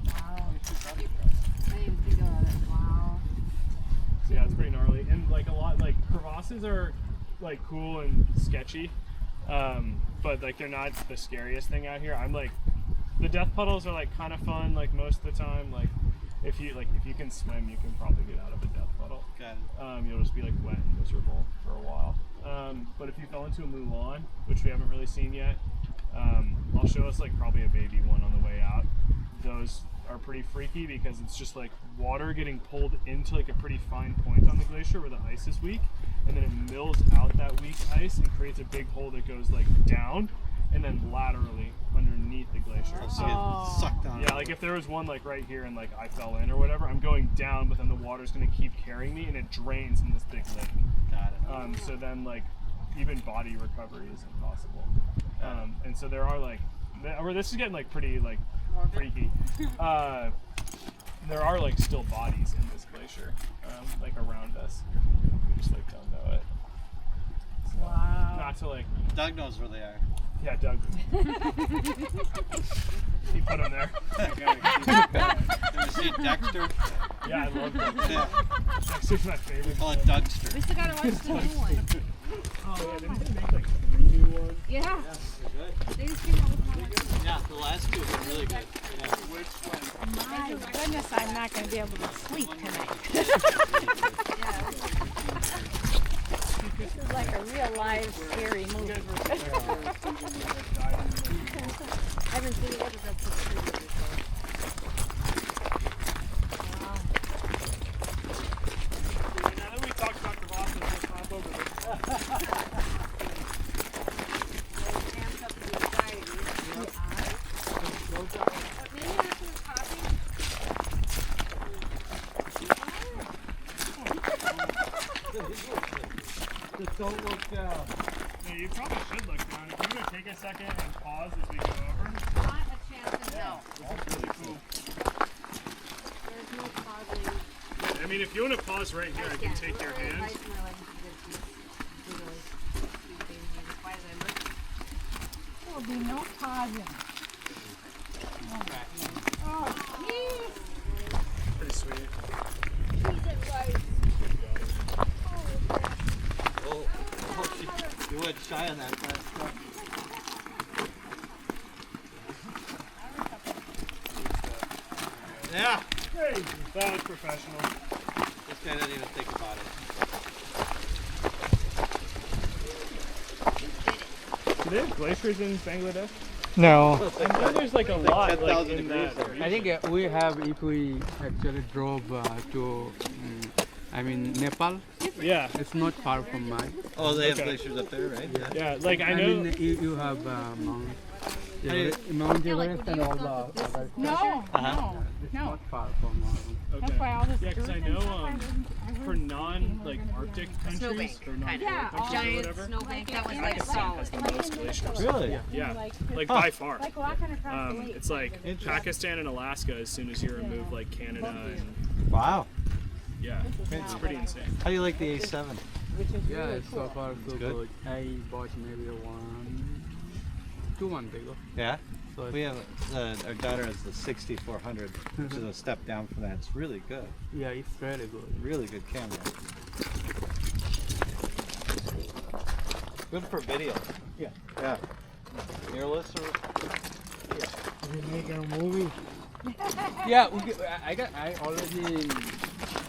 Wow. I didn't even think about it. Wow. So yeah, it's pretty gnarly. And like a lot, like crevasses are like cool and sketchy, but like they're not the scariest thing out here. I'm like, the death puddles are like kind of fun like most of the time. Like if you can swim, you can probably get out of a death puddle. Got it. You'll just be like wet and miserable for a while. But if you fell into a moulin, which we haven't really seen yet, I'll show us like probably a baby one on the way out. Those are pretty freaky because it's just like water getting pulled into like a pretty fine point on the glacier where the ice is weak, and then it mills out that weak ice and creates a big hole that goes like down and then laterally underneath the glacier. So you get sucked down. Yeah, like if there was one like right here and like I fell in or whatever, I'm going down, but then the water's gonna keep carrying me and it drains in this big lake. Got it. So then like even body recovery is impossible. And so there are like, this is getting like pretty like freaky. There are like still bodies in this glacier, like around us. We just like don't know it. So, Wow. not to like, Doug knows where they are. yeah, Doug. He put him there. Ever see Dexter? Yeah, I love Dexter. Yeah. Dexter's my favorite. Call it Dougster. We still gotta watch the new one. Oh yeah, didn't they make like 3 new ones? Yeah. They just came out with one. Yeah, the last two have been really good. Yeah. Which one? My goodness, I'm not going to be able to sleep tonight. This is like a real live scary movie. I haven't seen it. What is that for? Wow. Now that we talked about crevasses, let's hop over this. Just don't look down. you probably should look down. If you're gonna take a second and pause as we go over. Not a chance in hell. This is really cool. There's no pausing. I mean, if you want to pause right here, I can take your hand. Why is I look? There will be no pausing. Oh, jeez. Pretty sweet. Oh, you went shy on that last one. Yeah. Crazy. That was professional. This guy didn't even think about it. Do they have glaciers in Bangladesh? No. I know there's like a lot like 10,000 in degrees that there. I think we have, if we actually drove to, Nepal, Yeah. it's not far from mine. Oh, they have Okay. glaciers up there, right? Yeah, like I I know. mean, you have Mount Everest and all the other No, no, It's no. not far from That's why all this Yeah, because I dirt and know stuff, I didn't- I for wasn't non thinking we're like gonna be Arctic able to- countries Snowbank, or non kind Yeah, countries or Giant whatever, snowbank that was like Pakistan solid. has the most glaciers. Really? Yeah, Like by far. like walking across the lake. It's like Pakistan and Alaska as soon as you remove like Canada and Wow. yeah, it's pretty insane. How do you like the A7? Yeah, it's so far so good. good. I bought maybe 2 months ago. Yeah. So We have our daughter has the 6400, which is a step down from that. It's really good. yeah, it's very good. Really good camera. Good for video. Yeah. Yeah. Mirrorless or Yeah, I already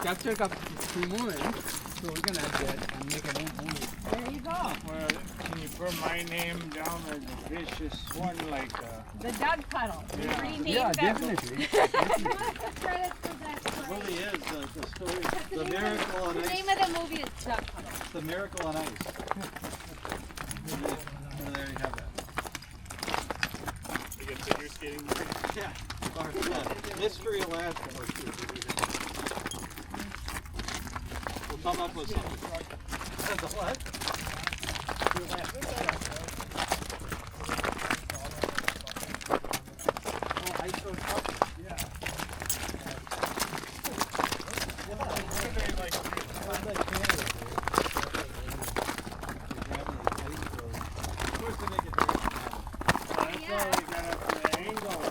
captured a few moments, so we can add that and make a new movie. There you go. Well, can you put my name down as the vicious one, like, The Doug Puddle. Yeah. Renamed Yeah, that. definitely. Credit for that. it really is the story, the miracle on The ice. name of the movie is Duck Puddle. The miracle on ice. And there you have that. You get figure skating. Yeah. Mystery Alaska. We'll come up with something. The what? Oh, ice goes up. that's why we got up to the angle.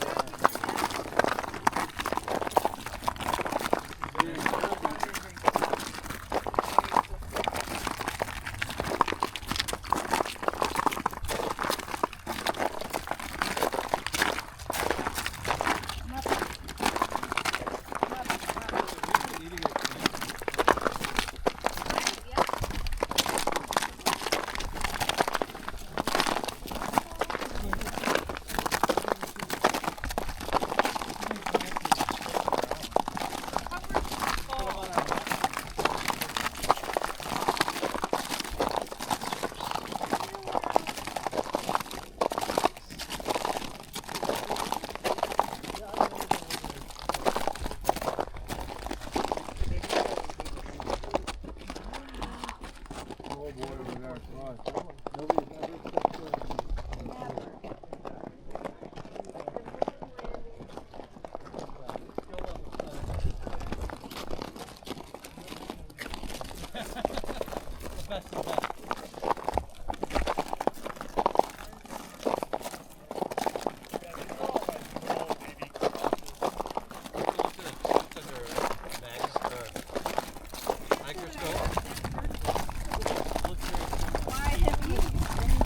Why have you?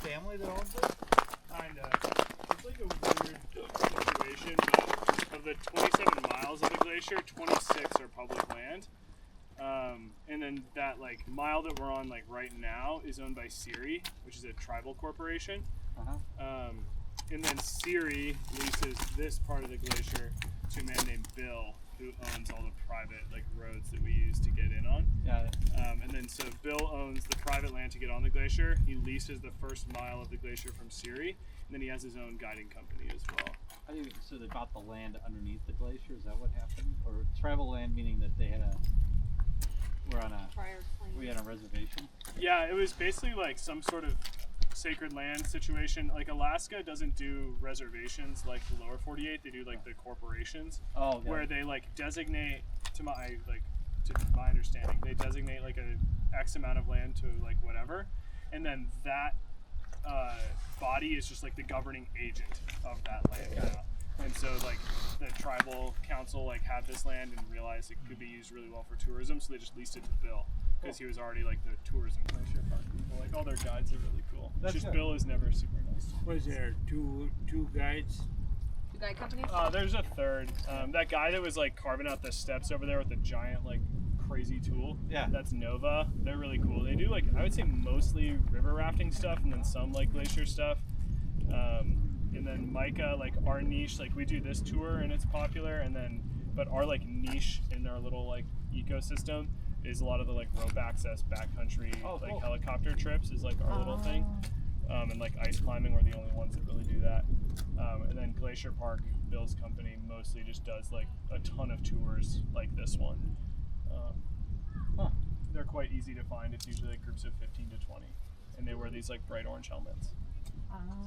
family that owns it? Kinda. It's like a weird situation, but of the 27 miles of the glacier, 26 are public land. And then that like mile that we're on like right now is owned by Siri, which is a tribal corporation. And then Siri leases this part of the glacier to a man named Bill, who owns all the private like roads that we use to get in on. Got it. And then so Bill owns the private land to get on the glacier. He leases the first mile of the glacier from Siri, and then he has his own guiding company as well. So they bought the land underneath the glacier, is that what happened? Or tribal land meaning that they had we're on a reservation? Yeah, it was basically like some sort of sacred land situation. Like Alaska doesn't do reservations like the lower 48, they do like the corporations. Oh, okay. Where they like designate, to my understanding, they designate like a X amount of land to like whatever, and then that body is just like the governing agent of that land now. And so like the tribal council like had this land and realized it could be used really well for tourism, so they just leased it to Bill because he was already like the tourism glacier park people. Like all their guides are really cool. It's just Bill is never super nice. Was there two guides? Two guide companies? There's a third. That guy that was like carving out the steps over there with the giant like crazy tool. Yeah. That's Nova. They're really cool. They do like, I would say mostly river rafting stuff and then some like glacier stuff. And then Micah, like our niche, like we do this tour and it's popular, and then but our like niche in our little like ecosystem is a lot of the like rope access backcountry like helicopter trips is like our little thing. And like ice climbing, we're the only ones that really do that. And then Glacier Park, Bill's company, mostly just does like a ton of tours like this one. They're quite easy to find. It's usually like groups of 15 to 20, and they wear these like bright orange helmets.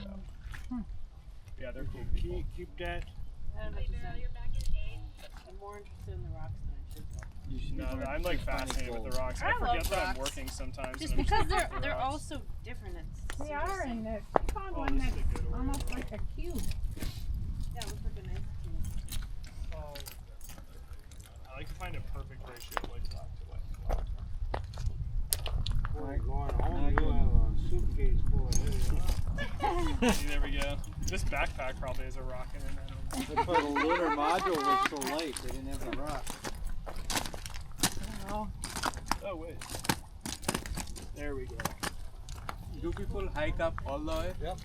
So, yeah, they're cool people. Keep that. I'm more interested in the rocks than I should be. You should No, I'm like fascinated with the rocks. I I love forget that I'm rocks. working sometimes. Just and I'm because looking at the they're all rocks. so different. It's They are, and I found Oh, one this is that's a good one. almost like a cube. yeah, it looks like a nice cube. I like to find a perfect ratio of like black to white. Boy, going home, you have a suitcase full of heavy rocks. See, there we go. This backpack probably has a rock in it. I don't know. That's why the lunar module was so light. They didn't have the rock. Oh, Oh wait. There we go. Do people hike up all the way? Yep.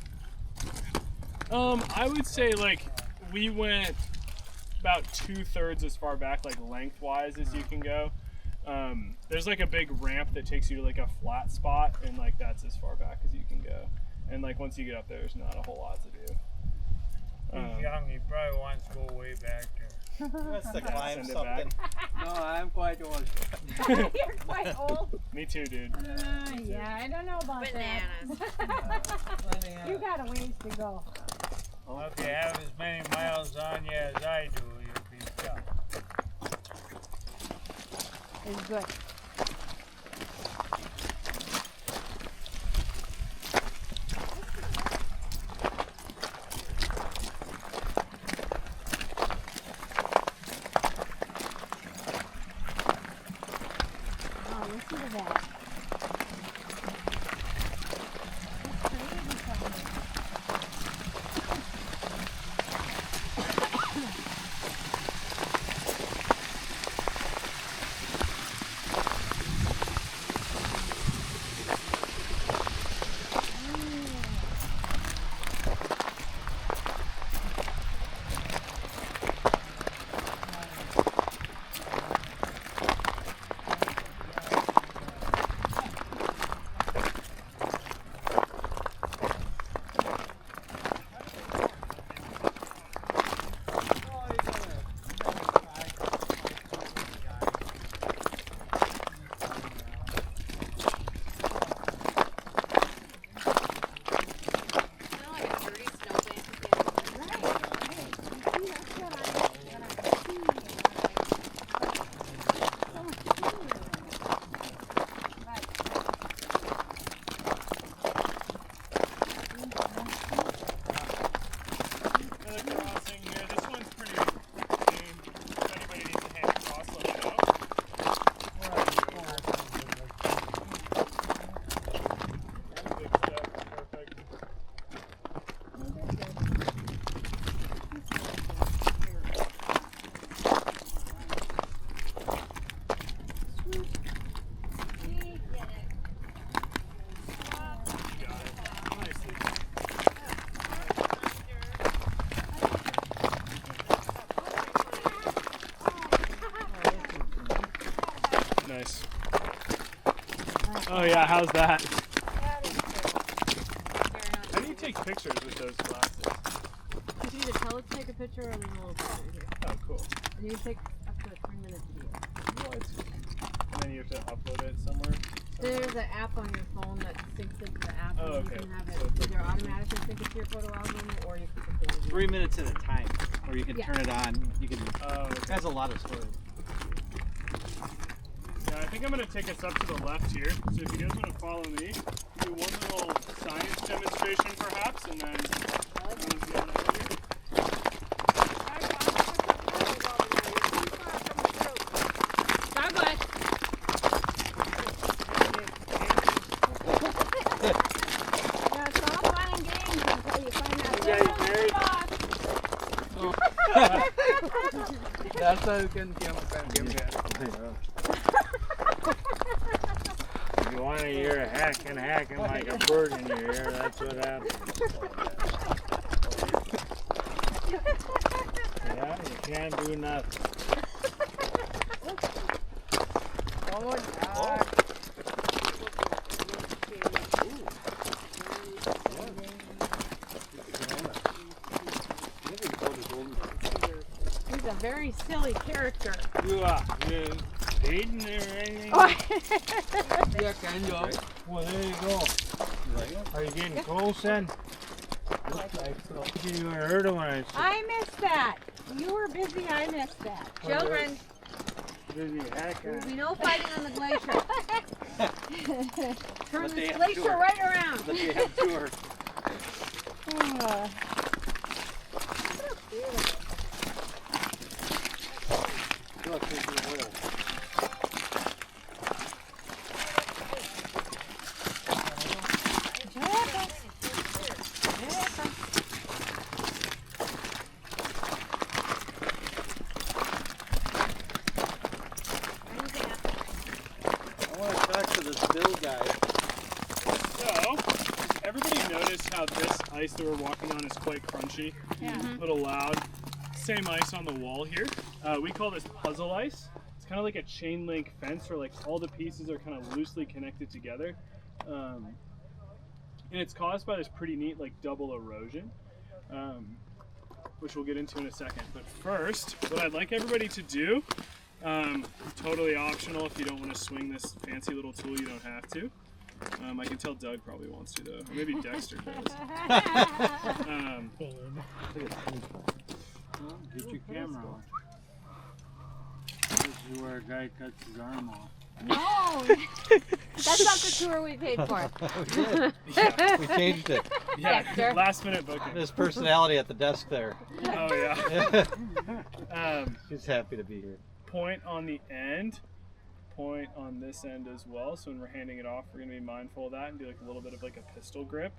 I would say like we went about 2/3 as far back, like lengthwise as you can go. There's like a big ramp that takes you to like a flat spot, and like that's as far back as you can go. And like once you get up there, there's not a whole lot to do. He's young. He probably wants to go way back there. That's to Yeah, climb send it something. No, I'm quite old. you're quite old. Me too, dude. Yeah, I don't know about Bananas. that. You got a ways to go. Well, if you have as many miles on you as I do, you'll be tough. It's good. Oh, listen to that. That's crazy sounding. Oh yeah, how's that? That is good. How do you take pictures with those glasses? You can either tell it to take a picture or there's a little button here. Oh, cool. And you can take up to a 3-minute video. What? And then you have to upload it somewhere? There's an app on your phone that syncs into the app, Oh, and okay. you can have So it it's either automatically sync it to your photo album, or you can put it 3 minutes at a time, or you can Yeah. turn it on. You can. Oh, It okay. has a lot of storage. Yeah, I think I'm going to take us up to the left here. So if you guys want to follow me, do one little science demonstration perhaps, and then mosey on over here. Yeah, it's all fun and games until you find out. You guys married? That's how you can come here. If you want to hear a hacking like a bird in your ear, that's what happens. Yeah, you can't do nothing. Oh, God. He's a very silly character. You eating or anything? Yeah, kind of. Well, there you go. Are you getting close then? Looks like so. You heard of when I said I missed that. You were busy, I missed that. Children, busy hacking? there'll be no fighting on the glacier. Turn But they this have glacier tour. right around. Let me have tour. Look, there's the oil. I want to talk to this Bill guy. So, everybody noticed how this ice that we're walking on is quite crunchy, a little loud. Same ice on the wall here. We call this puzzle ice. It's kind of like a chain link fence where like all the pieces are kind of loosely connected together. And it's caused by this pretty neat like double erosion, which we'll get into in a second. But first, what I'd like everybody to do, totally optional if you don't want to swing this fancy little tool, you don't have to. I can tell Doug probably wants to though, or maybe Dexter does. Get your camera on. This is where a guy cuts his arm off. No, that's not the tour we paid for. Yeah, We changed it. yeah. Dexter. Last minute booking. There's personality at the desk there. Oh yeah. She's happy to be here. Point on the end, point on this end as well. So when we're handing it off, we're gonna be mindful of that and do like a little bit of like a pistol grip,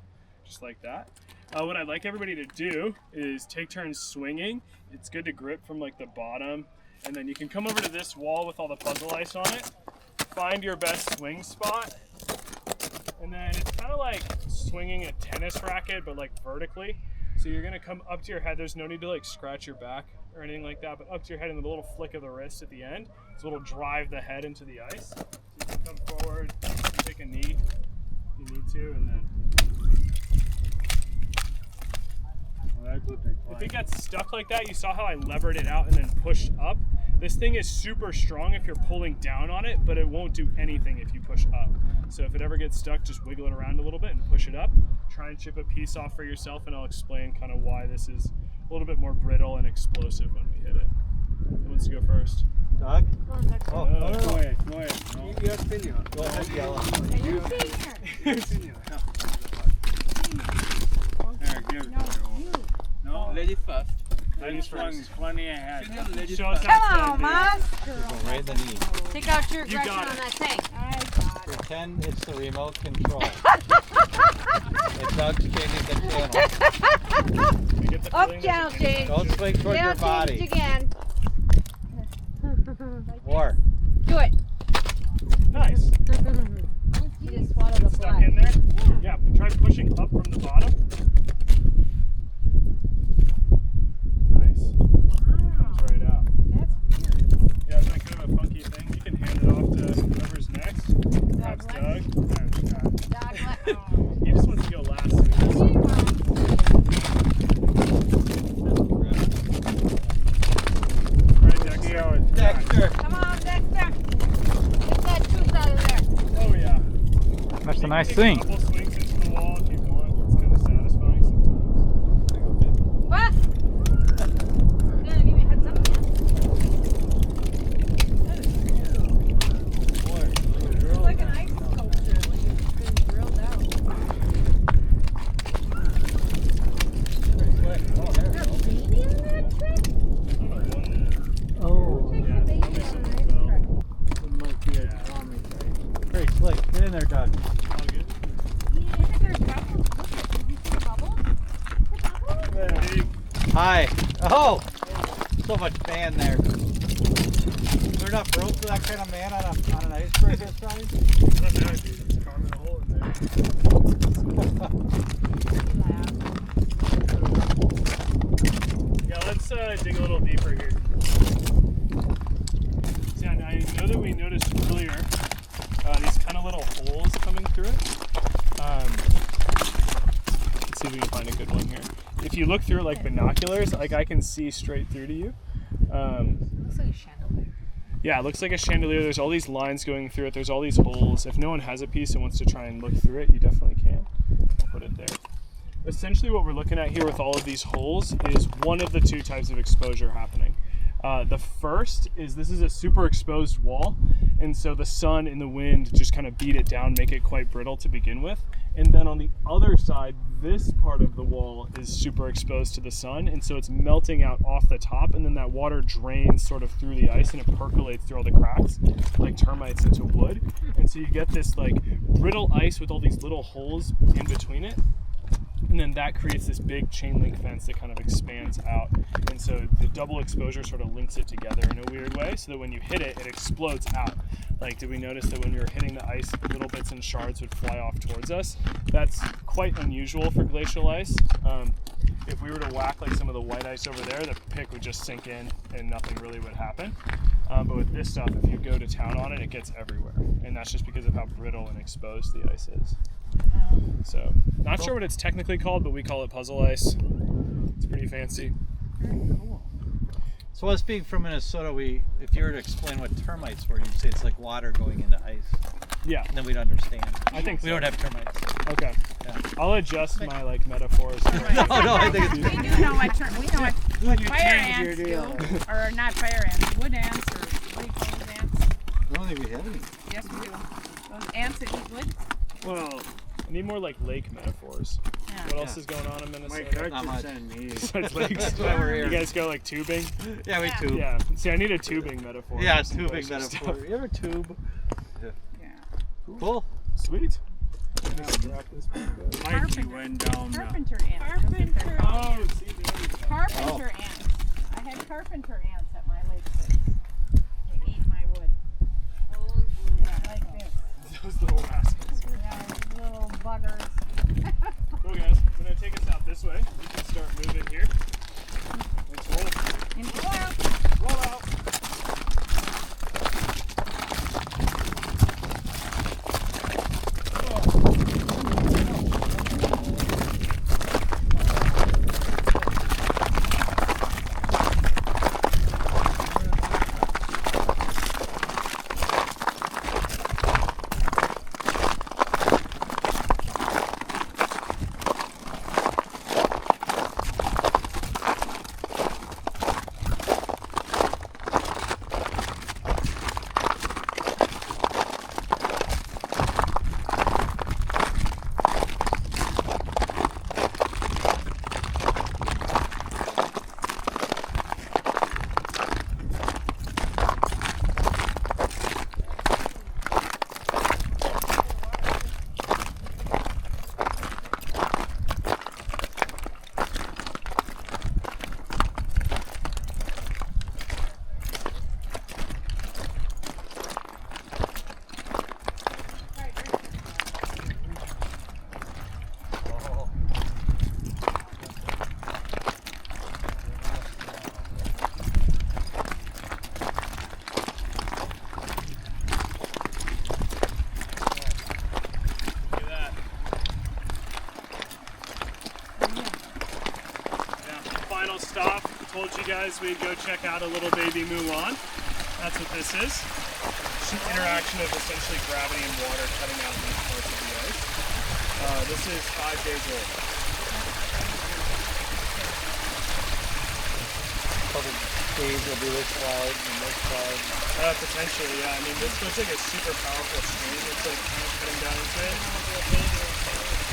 just like that. What I'd like everybody to do is take turns swinging. It's good to grip from like the bottom, and then you can come over to this wall with all the puzzle ice on it. Find your best swing spot, and then it's kind of like swinging a tennis racket, but like vertically. So you're gonna come up to your head. There's no need to like scratch your back or anything like that, but up to your head and the little flick of the wrist at the end. It's a little drive the head into the ice. So you can come forward, take a knee if you need to, and then Well, that's what they call if it gets stuck like that, you saw how I levered it out and then pushed up. This thing is super strong if you're pulling down on it, but it won't do anything if you push up. So if it ever gets stuck, just wiggle it around a little bit and push it up. Try and chip a piece off for yourself, and I'll explain kind of why this is a little bit more brittle and explosive when we hit it. Who wants to go first? Doug? Oh, Go ahead, go ahead. No. Your opinion. Go ahead, Yella. Your opinion. Oh. There, give it to her. No, Lady first. Ladies swung first. plenty ahead. Senior lady Show us first. how Come on, it's done, Mom. Go right in the knee. Take out your You aggression got on it. that tank. I got it. Pretend it's the remote control. And Doug's changing the channel. We get the Up, feeling channel that you can- change. Don't swing toward your Channel body. change again. More. Do it. Nice. You just swallowed a Stuck fly. in there? Yeah, try pushing up from the bottom. Nice. Comes right out. That's weird. Yeah, isn't that kind of a funky thing? You can hand it off to whoever's next. Perhaps Doug. That's a nice Take thing. a couple swings into the wall if you want. It's kind of satisfying sometimes. What? You gotta give me a heads up, man. It's like an ice sculpture when it's been drilled out. Is there a baby on that trick? Oh, Yeah, Baby probably on an something ice fell. trick. it might be a Tommy, right? Pretty slick. Get in there, Doug. All good? You think there's bubbles? Did you see the bubbles? The bubbles? Big. Hi. Oh, so much fan there. We're not broke for that kind of man on an iceberg this size. Doesn't matter, dude. It's carving a hole in there. Yeah, let's dig a little deeper here. So, yeah, I know that we noticed earlier these kind of little holes coming through it. Let's see if we can find a good one here. If you look through it like binoculars, like I can see straight through to you. Looks like a chandelier. Yeah, it looks like a chandelier. There's all these lines going through it. There's all these holes. If no one has a piece and wants to try and look through it, you definitely can. I'll put it there. Essentially what we're looking at here with all of these holes is one of the two types of exposure happening. The first is this is a super exposed wall, and so the sun and the wind just kind of beat it down, make it quite brittle to begin with. And then on the other side, this part of the wall is super exposed to the sun, and so it's melting out off the top, and then that water drains sort of through the ice and it percolates through all the cracks like termites into wood. And so you get this like brittle ice with all these little holes in between it. And then that creates this big chain link fence that kind of expands out. And so the double exposure sort of links it together in a weird way so that when you hit it, it explodes out. Like, did we notice that when we were hitting the ice, little bits and shards would fly off towards us? That's quite unusual for glacial ice. If we were to whack like some of the white ice over there, the pick would just sink in and nothing really would happen. But with this stuff, if you go to town on it, it gets everywhere. And that's just because of how brittle and exposed the ice is. So, not sure what it's technically called, but we call it puzzle ice. It's pretty fancy. So us being from Minnesota, if you were to explain what termites were, you'd say it's like water going into ice. Yeah, And then we'd understand. I think We so. don't have termites. Okay. Yeah. I'll adjust my like metaphors. No, I think We do know what we know what You fire changed your ants do, deal. or not fire ants, wood ants, or what do you call those ants? I don't think we have any. Yes, we do. Those ants that eat wood. Well, I need more like lake metaphors. Yeah. What else is going on in Minnesota? Mike Not much. Hutchinson and me. Besides lakes? That's why we're here. You guys go like tubing? Yeah, we tube. Yeah. See, I need a tubing metaphor. Yeah, for some tubing glacier metaphor. stuff. You ever tube? Yeah. Cool. Sweet. Mikey went down. Carpenter ants. Carpenter. Oh, see, there we go. Carpenter ants. I had carpenter ants at my lake place. They ate my wood. Like this. Those little rascals. Yeah, little buggers. Cool, guys. I'm going to take us out this way. We can start moving here. Let's roll. In oil. Roll out. Stop. Told you guys we'd go check out a little baby moulin. That's what this is. interaction of essentially gravity and water cutting out these parts of the ice. This is 5 days old. Couple days will be this side and this side. Potentially, yeah. I mean, this looks like a super powerful stream. It's like kind of cutting down into it.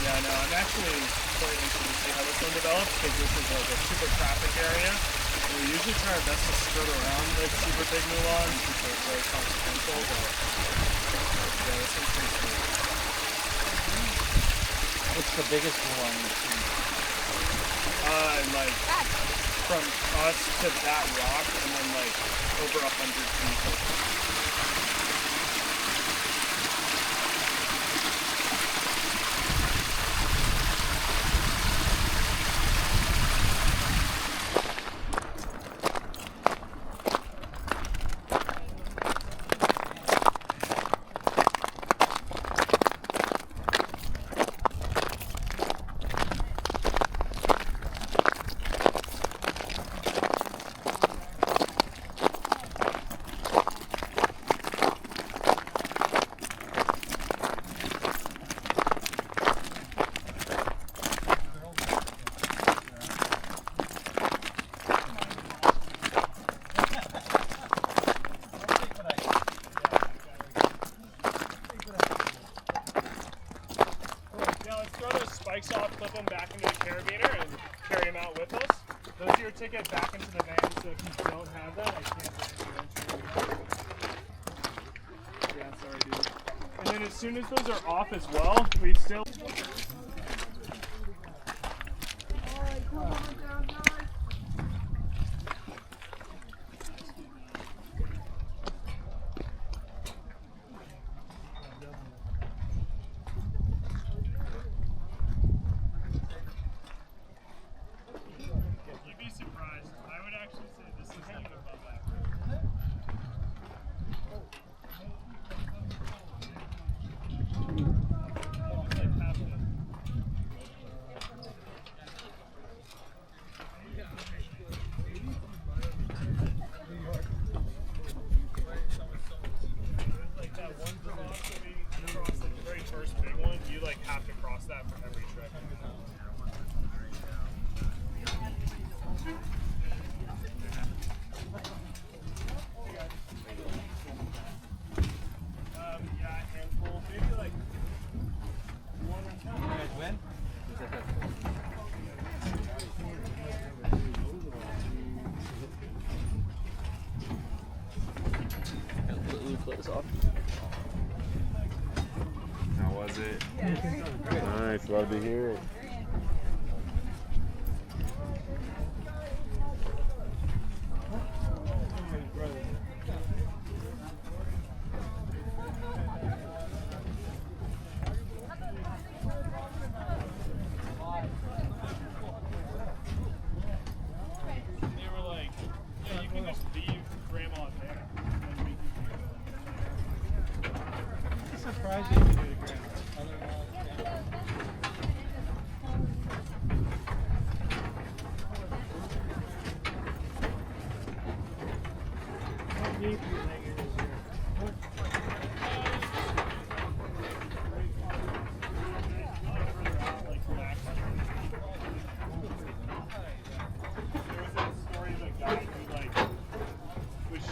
Yeah, no, I'm actually quite interested to see how this one develops because this is like a super traffic area. And we usually try our best to skirt around like super big moulins because they're very consequential, but yeah, this one's pretty sweet. What's the biggest one you've seen? Like from us to that rock and then like over 100 feet. Spikes off, clip them back into the carabiner, and carry them out with us. Those are your ticket back into the van, so if you don't have that, I can't let you. Yeah, sorry, dude. And then as soon as those are off as well, we still... How was it? Nice, love to hear it.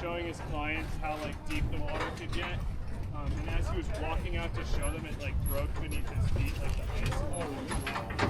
Showing his clients how like deep the water could get, and as he was walking out to show them, it like broke beneath his feet like the ice. Oh wow!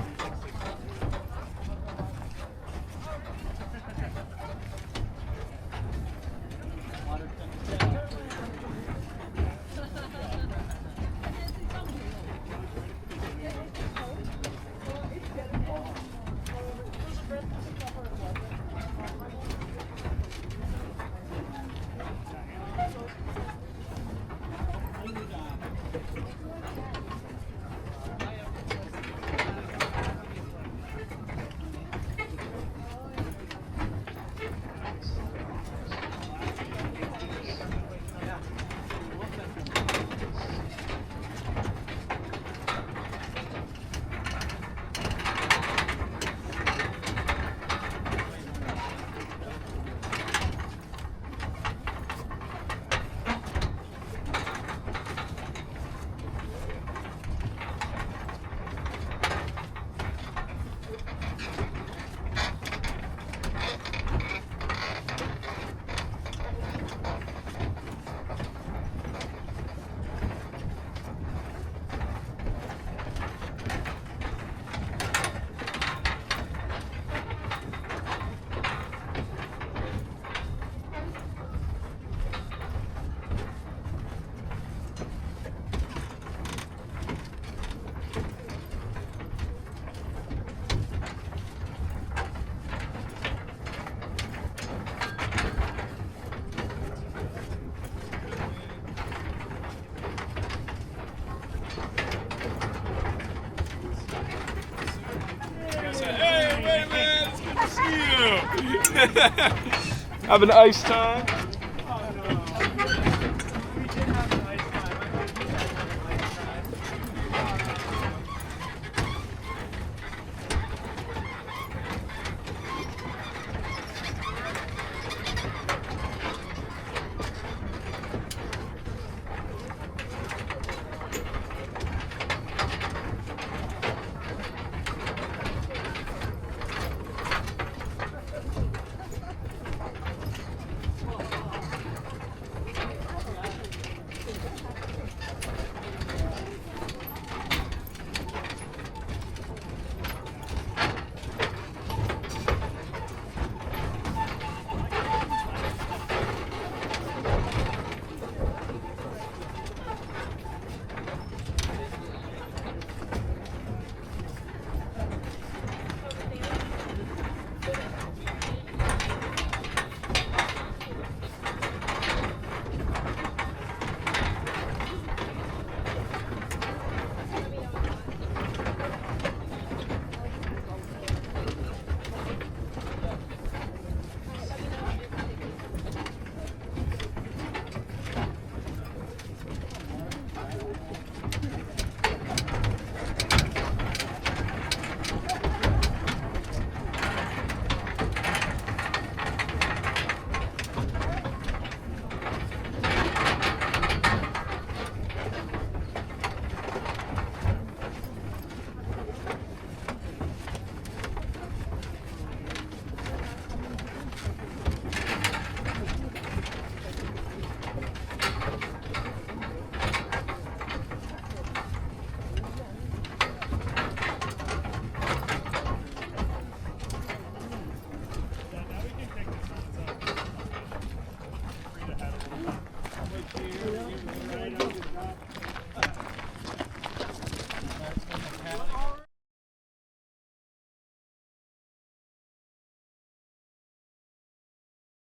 Having ice time.